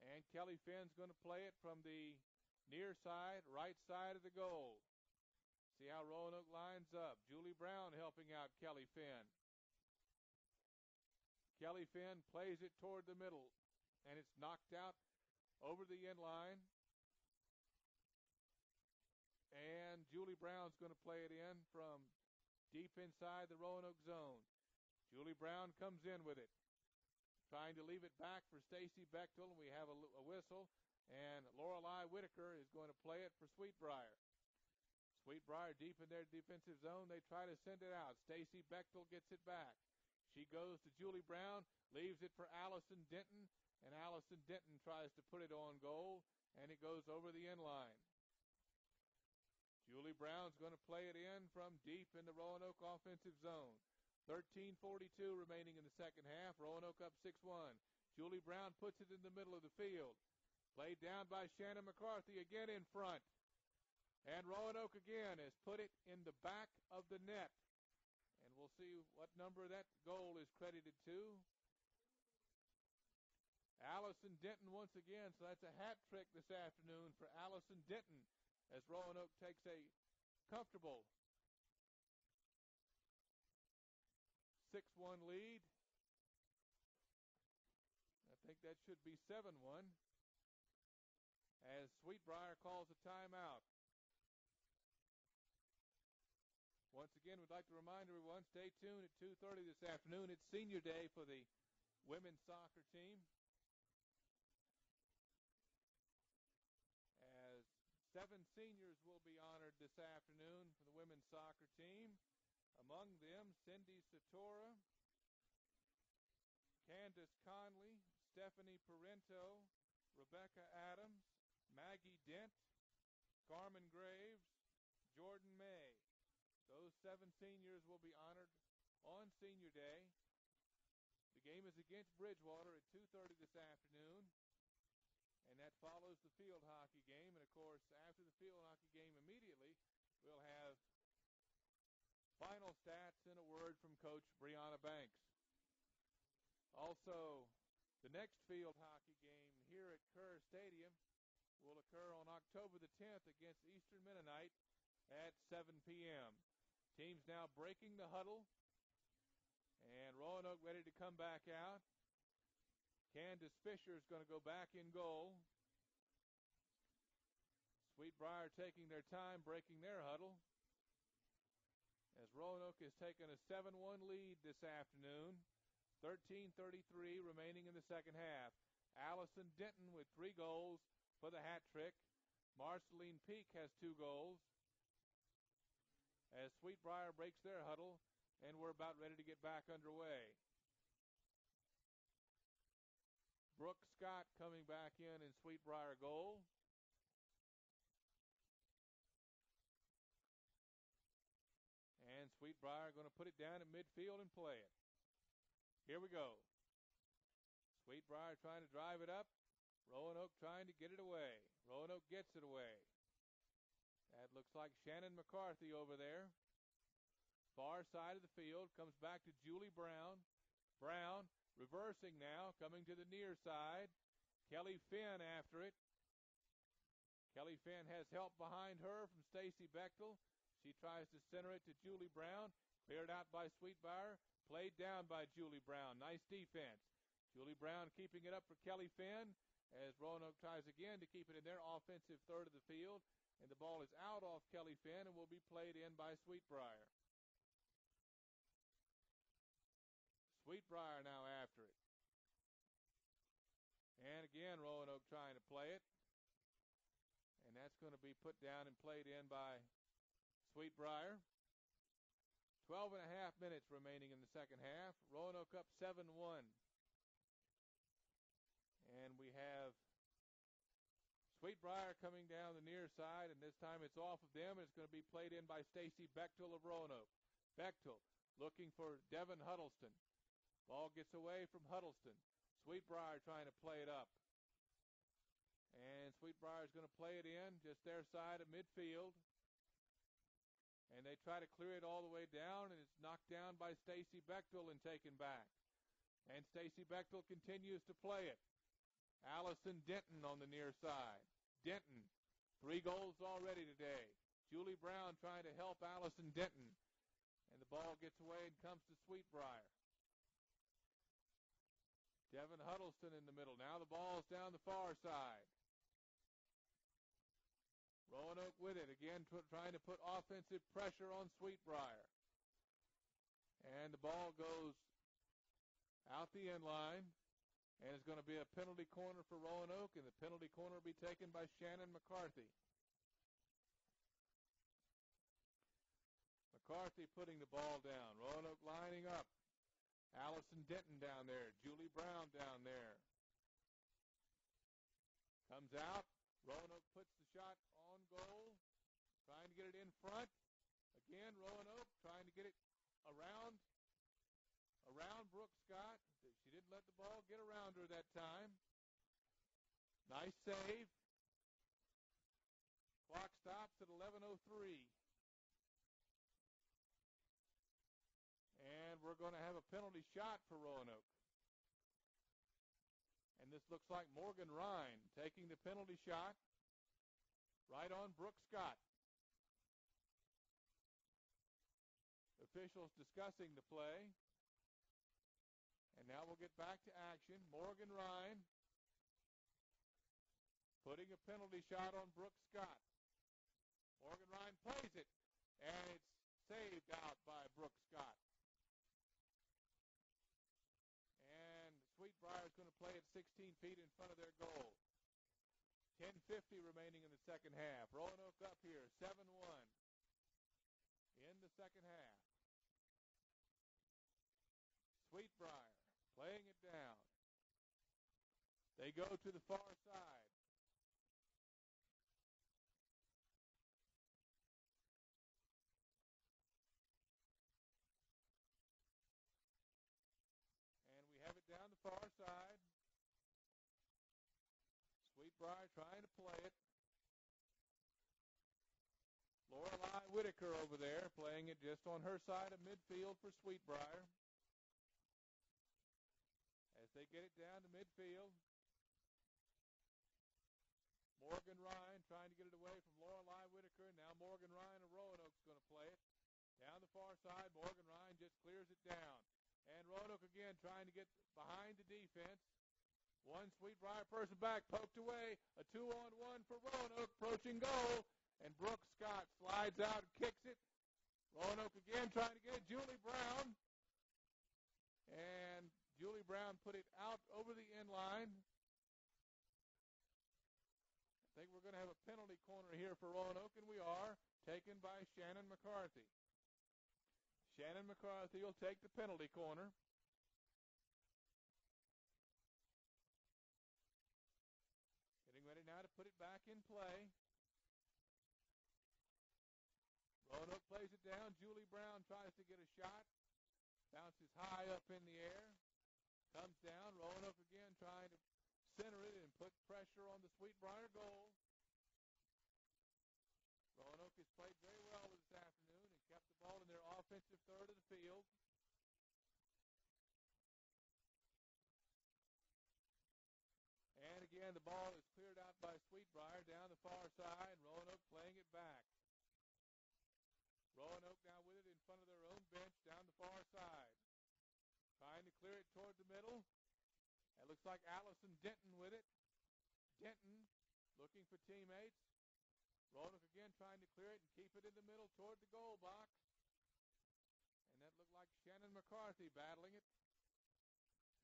And Kelly Finn's going to play it from the near side, right side of the goal. See how Roanoke lines up. Julie Brown helping out Kelly Finn. Kelly Finn plays it toward the middle, and it's knocked out over the end line. And Julie Brown's going to play it in from deep inside the Roanoke zone. Julie Brown comes in with it, trying to leave it back for Stacy Bechtel, and we have a whistle, and Lorelei Whitaker is going to play it for Sweet Briar. Sweet Briar deep in their defensive zone. They try to send it out. Stacy Bechtel gets it back. She goes to Julie Brown, leaves it for Allison Denton, and Allison Denton tries to put it on goal, and it goes over the end line. Julie Brown's going to play it in from deep in the Roanoke offensive zone. 13:42 remaining in the second half. Roanoke up 6-1. Julie Brown puts it in the middle of the field. Played down by Shannon McCarthy again in front. And Roanoke again has put it in the back of the net. And we'll see what number that goal is credited to. Allison Denton once again, so that's a hat trick this afternoon for Allison Denton as Roanoke takes a comfortable 6-1 lead. I think that should be 7-1 as Sweet Briar calls a timeout. Once again, we'd like to remind everyone, stay tuned at 2:30 this afternoon. It's senior day for the women's soccer team, as 7 seniors will be honored this afternoon for the women's soccer team. Among them, Cindy Satora, Candace Conley, Stephanie Parento, Rebecca Adams, Maggie Dent, Carmen Graves, Jordan May. Those 7 seniors will be honored on Senior Day. The game is against Bridgewater at 2:30 this afternoon, and that follows the field hockey game. And, of course, after the field hockey game immediately, we'll have final stats and a word from Coach Brianna Banks. Also, the next field hockey game here at Kerr Stadium will occur on October the 10th against Eastern Mennonite at 7 p.m. Teams now breaking the huddle, and Roanoke ready to come back out. Candace Fisher is going to go back in goal. Sweet Briar taking their time breaking their huddle, as Roanoke has taken a 7-1 lead this afternoon. 13:33 remaining in the second half. Allison Denton with 3 goals for the hat trick. Marceline Peak has 2 goals. As Sweet Briar breaks their huddle, and we're about ready to get back underway. Brooke Scott coming back in Sweet Briar goal. And Sweet Briar going to put it down at midfield and play it. Here we go. Sweet Briar trying to drive it up. Roanoke trying to get it away. Roanoke gets it away. That looks like Shannon McCarthy over there. Far side of the field, comes back to Julie Brown. Brown reversing now, coming to the near side. Kelly Finn after it. Kelly Finn has help behind her from Stacy Bechtel. She tries to center it to Julie Brown. Cleared out by Sweet Briar. Played down by Julie Brown. Nice defense. Julie Brown keeping it up for Kelly Finn as Roanoke tries again to keep it in their offensive third of the field. And the ball is out off Kelly Finn and will be played in by Sweet Briar. Sweet Briar now after it. And again, Roanoke trying to play it. that's going to be put down and played in by Sweet Briar. 12 and a half minutes remaining in the second half. Roanoke up 7-1. And we have Sweet Briar coming down the near side, and this time it's off of them, and it's going to be played in by Stacy Bechtel of Roanoke. Bechtel looking for Devin Huddleston. Ball gets away from Huddleston. Sweet Briar trying to play it up. And Sweet Briar is going to play it in just their side of midfield. And they try to clear it all the way down, and it's knocked down by Stacy Bechtel and taken back. And Stacy Bechtel continues to play it. Allison Denton on the near side. Denton, 3 goals already today. Julie Brown trying to help Allison Denton. And the ball gets away and comes to Sweet Briar. Devin Huddleston in the middle. Now the ball's down the far side. Roanoke with it. Again, trying to put offensive pressure on Sweet Briar. And the ball goes out the end line. And it's going to be a penalty corner for Roanoke. And the penalty corner will be taken by Shannon McCarthy. McCarthy putting the ball down. Roanoke lining up. Allison Denton down there. Julie Brown down there. Comes out. Roanoke puts the shot on goal. Trying to get it in front. Again, Roanoke trying to get it around Brooke Scott. She didn't let the ball get around her that time. Nice save. Clock stops at 11:03. And we're going to have a penalty shot for Roanoke. And this looks like Morgan Ryan taking the penalty shot right on Brooke Scott. Officials discussing the play. And now we'll get back to action. Morgan Ryan putting a penalty shot on Brooke Scott. Morgan Ryan plays it, and it's saved out by Brooke Scott. And Sweet Briar is going to play it 16 feet in front of their goal. 10:50 remaining in the second half. Roanoke up here, 7-1 in the second half. Sweet Briar playing it down. They go to the far side. And we have it down the far side. Sweet Briar trying to play it. Lorelei Whitaker over there playing it just on her side of midfield for Sweet Briar. As they get it down to midfield, Morgan Ryan trying to get it away from Lorelei Whitaker. Now Morgan Ryan of Roanoke's going to play it. Down the far side, Morgan Ryan just clears it down. And Roanoke again trying to get behind the defense. One Sweet Briar person back, poked away. A 2-on-1 for Roanoke, approaching goal. And Brooke Scott slides out and kicks it. Roanoke again trying to get it. Julie Brown. And Julie Brown put it out over the end line. I think we're going to have a penalty corner here for Roanoke, and we are, taken by Shannon McCarthy. Shannon McCarthy will take the penalty corner. Getting ready now to put it back in play. Roanoke plays it down. Julie Brown tries to get a shot. Bounces high up in the air. Comes down. Roanoke again trying to center it and put pressure on the Sweet Briar goal. Roanoke has played very well this afternoon and kept the ball in their offensive third of the field. And again, the ball is cleared out by Sweet Briar down the far side. Roanoke playing it back. Roanoke now with it in front of their own bench down the far side. Trying to clear it toward the middle. It looks like Allison Denton with it. Denton looking for teammates. Roanoke again trying to clear it and keep it in the middle toward the goal box. And that looked like Shannon McCarthy battling it.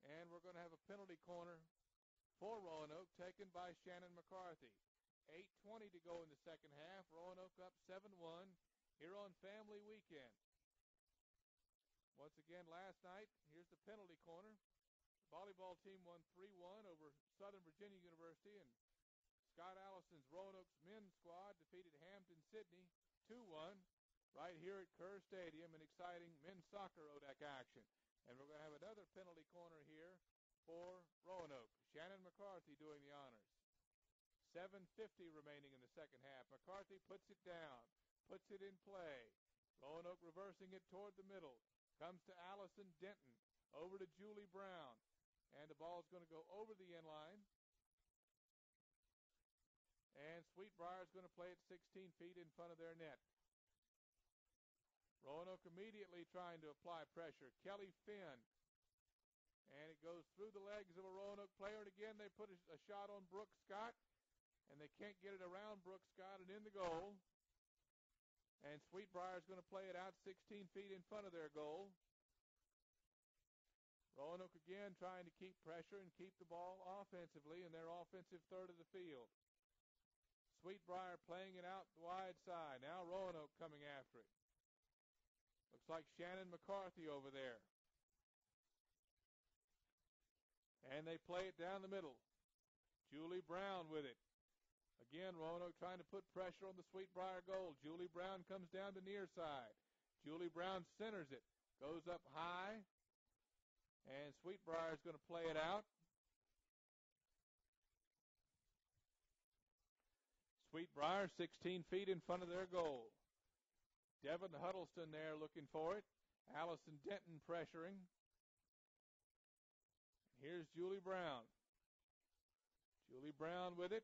And we're going to have a penalty corner for Roanoke taken by Shannon McCarthy. 8:20 to go in the second half. Roanoke up 7-1 here on Family Weekend. Once again, last night, here's the penalty corner. The volleyball team won 3-1 over Southern Virginia University, and Scott Allison's Roanoke's men's squad defeated Hampton-Sydney 2-1 right here at Kerr Stadium, an exciting men's soccer ODAC action. And we're going to have another penalty corner here for Roanoke. Shannon McCarthy doing the honors. 7:50 remaining in the second half. McCarthy puts it down, puts it in play. Roanoke reversing it toward the middle. Comes to Allison Denton, over to Julie Brown. And the ball is going to go over the end line. And Sweetbriar is going to play it 16 feet in front of their net. Roanoke immediately trying to apply pressure. Kelly Finn. And it goes through the legs of a Roanoke player. And again, they put a shot on Brooke Scott. And they can't get it around Brooke Scott and in the goal. And Sweetbriar is going to play it out 16 feet in front of their goal. Roanoke again trying to keep pressure and keep the ball offensively in their offensive third of the field. Sweetbriar playing it out the wide side. Now Roanoke coming after it. Looks like Shannon McCarthy over there. And they play it down the middle. Julie Brown with it. Again, Roanoke trying to put pressure on the Sweetbriar goal. Julie Brown comes down the near side. Julie Brown centers it. Goes up high. And Sweetbriar is going to play it out. Sweetbriar 16 feet in front of their goal. Devin Huddleston there looking for it. Allison Denton pressuring. Here's Julie Brown. Julie Brown with it.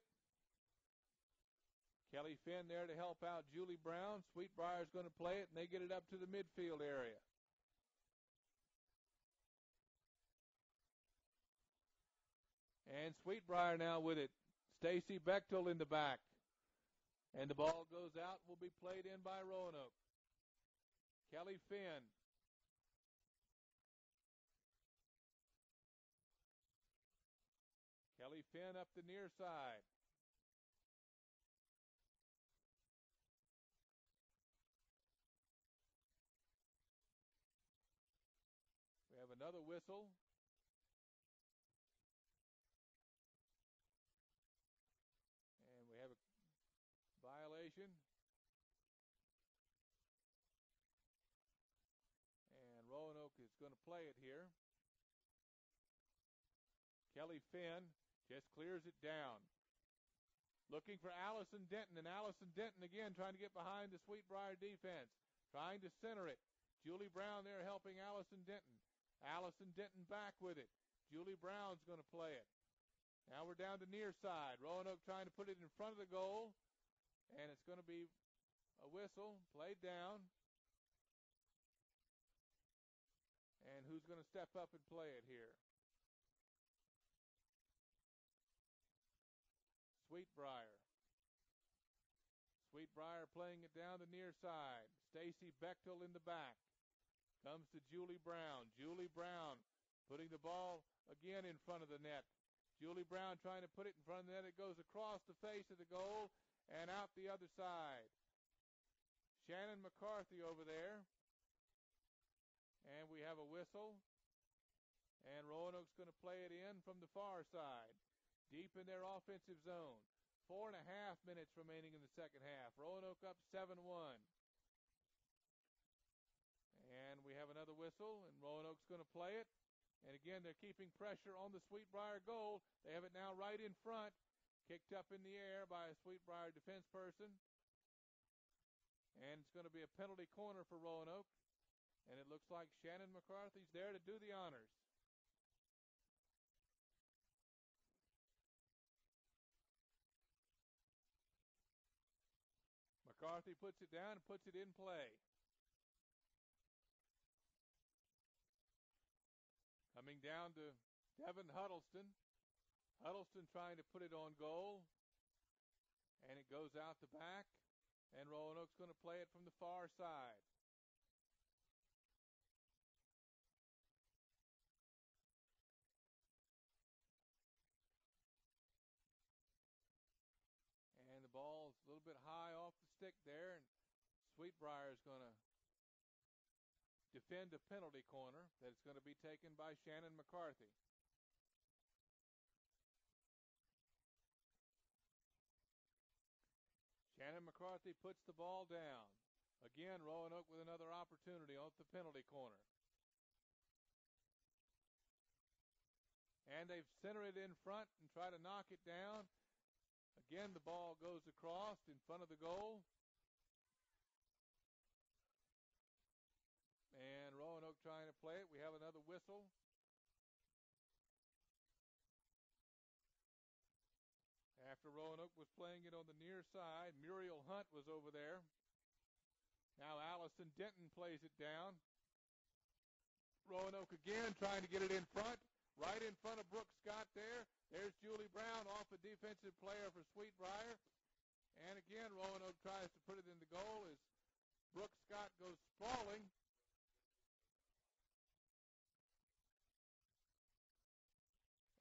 Kelly Finn there to help out Julie Brown. Sweetbriar is going to play it, and they get it up to the midfield area. And Sweetbriar now with it. Stacy Bechtel in the back. And the ball goes out, will be played in by Roanoke. Kelly Finn. Kelly Finn up the near side. We have another whistle. And we have a violation. And Roanoke is going to play it here. Kelly Finn just clears it down. Looking for Allison Denton. And Allison Denton again trying to get behind the Sweetbriar defense. Trying to center it. Julie Brown there helping Allison Denton. Allison Denton back with it. Julie Brown's going to play it. Now we're down to near side. Roanoke trying to put it in front of the goal. And it's going to be a whistle played down. And who's going to step up and play it here? Sweetbriar. Sweetbriar playing it down the near side. Stacy Bechtel in the back. Comes to Julie Brown. Julie Brown putting the ball again in front of the net. Julie Brown trying to put it in front of the net. It goes across the face of the goal and out the other side. Shannon McCarthy over there. And we have a whistle. And Roanoke's going to play it in from the far side. Deep in their offensive zone. 4.5 minutes remaining in the second half. Roanoke up 7-1. And we have another whistle, and Roanoke's going to play it. And again, they're keeping pressure on the Sweetbriar goal. They have it now right in front. Kicked up in the air by a Sweetbriar defense person. And it's going to be a penalty corner for Roanoke. And it looks like Shannon McCarthy's there to do the honors. McCarthy puts it down and puts it in play. Coming down to Devin Huddleston. Huddleston trying to put it on goal. And it goes out the back. And Roanoke's going to play it from the far side. And little bit high off the stick there, and Sweet Briar is going to defend a penalty corner that's going to be taken by Shannon McCarthy. Shannon McCarthy puts the ball down. Again, Roanoke with another opportunity on the penalty corner. And they've centered it in front and try to knock it down. Again, the ball goes across in front of the goal. And Roanoke trying to play it. We have another whistle. After Roanoke was playing it on the near side, Muriel Hunt was over there. Now Allison Denton plays it down. Roanoke again trying to get it in front, right in front of Brooke Scott there. There's Julie Brown off a defensive player for Sweet Briar. And again, Roanoke tries to put it in the goal as Brooke Scott goes sprawling.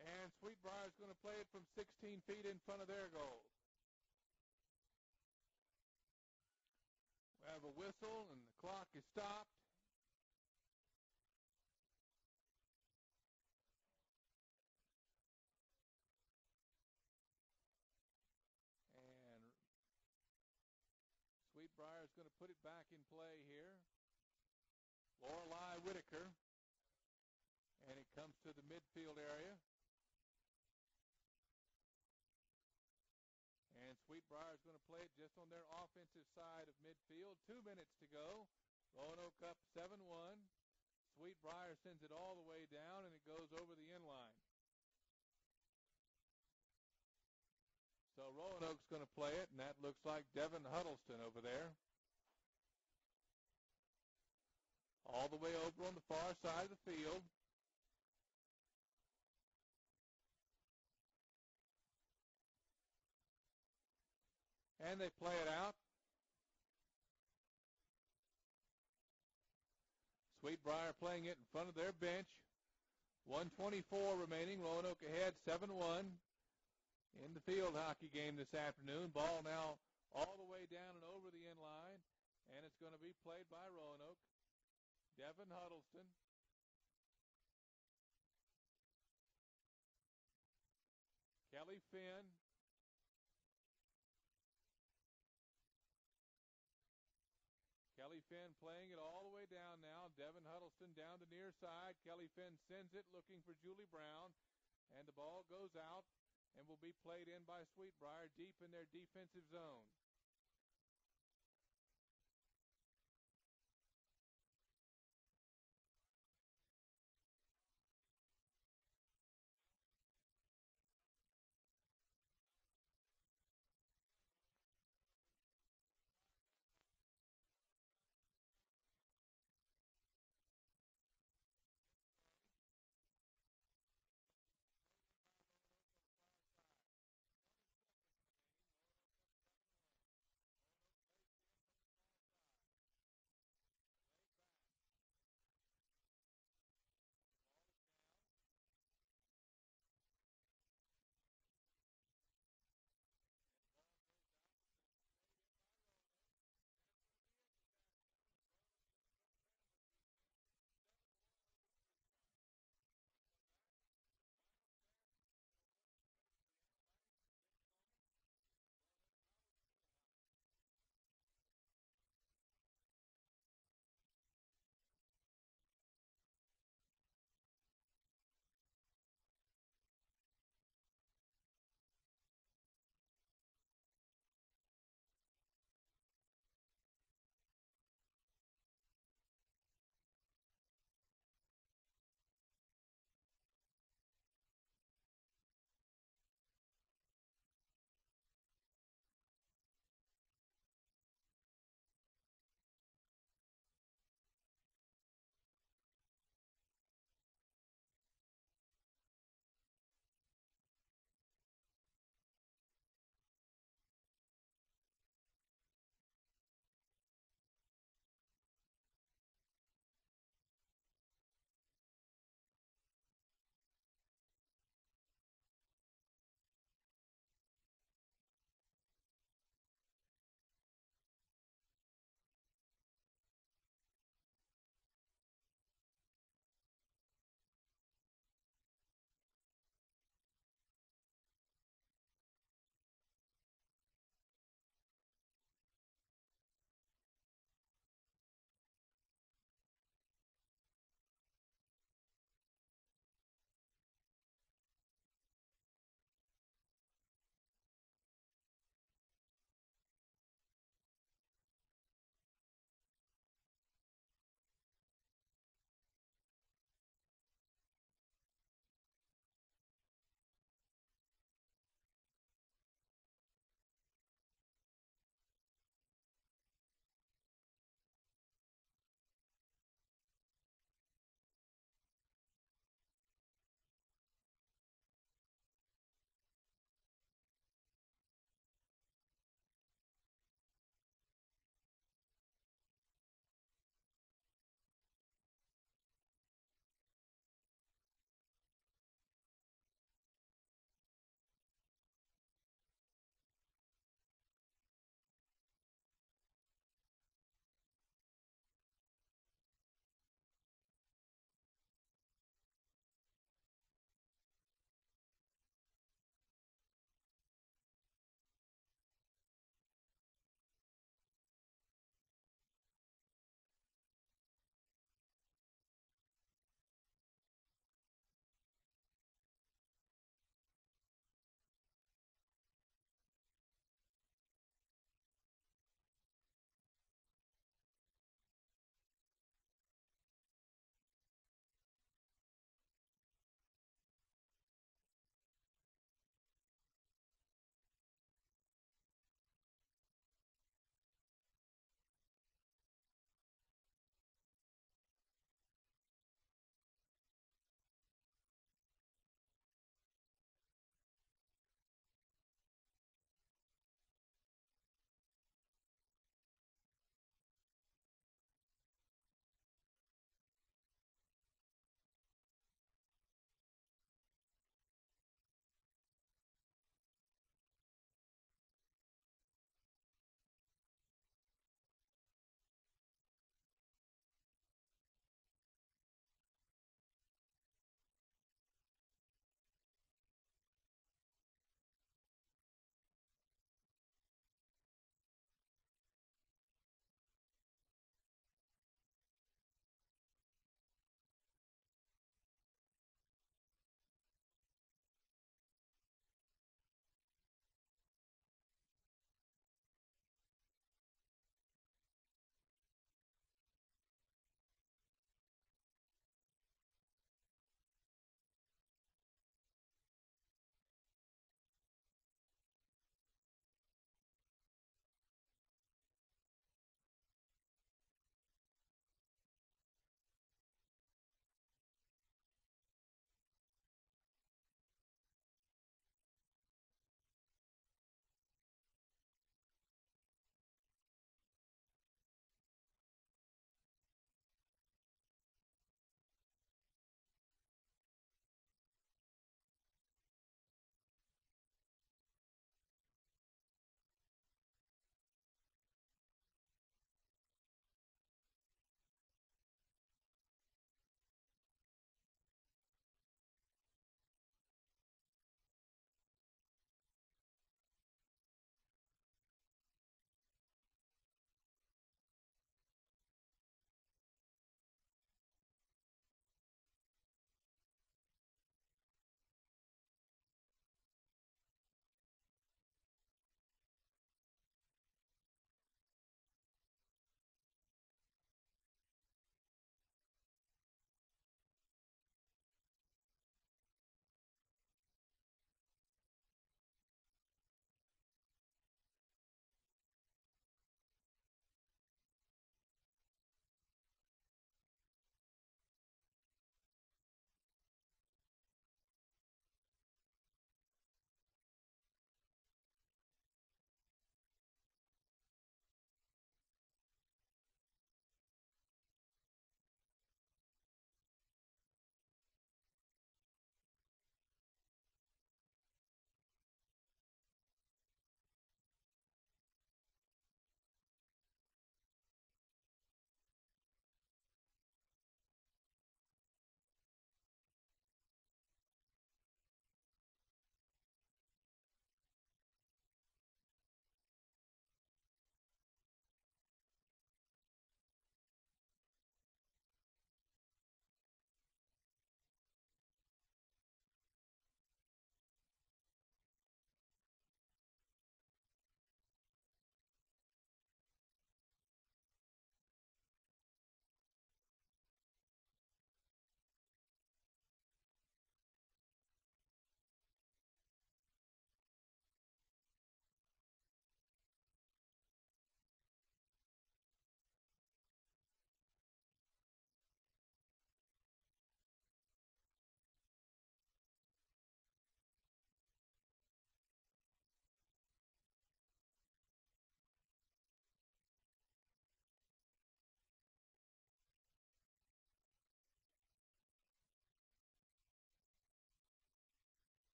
And Sweet Briar is going to play it from 16 feet in front of their goal. We have a whistle, and the clock is stopped. And Sweet Briar is going to put it back in play here. Lorelei Whitaker. And it comes to the midfield area. And Sweet Briar is going to play it just on their offensive side of midfield. 2 minutes to go. Roanoke up 7-1. Sweet Briar sends it all the way down, and it goes over the end line. So Roanoke's going to play it, and that looks like Devin Huddleston over there. All the way over on the far side of the field. And they play it out. Sweet Briar playing it in front of their bench. 1:24 remaining. Roanoke ahead 7-1 in the field hockey game this afternoon. Ball now all the way down and over the end line. And it's going to be played by Roanoke. Devin Huddleston. Kelly Finn. Kelly Finn playing it all the way down now. Devin Huddleston down the near side. Kelly Finn sends it looking for Julie Brown. And the ball goes out and will be played in by Sweet Briar deep in their defensive zone.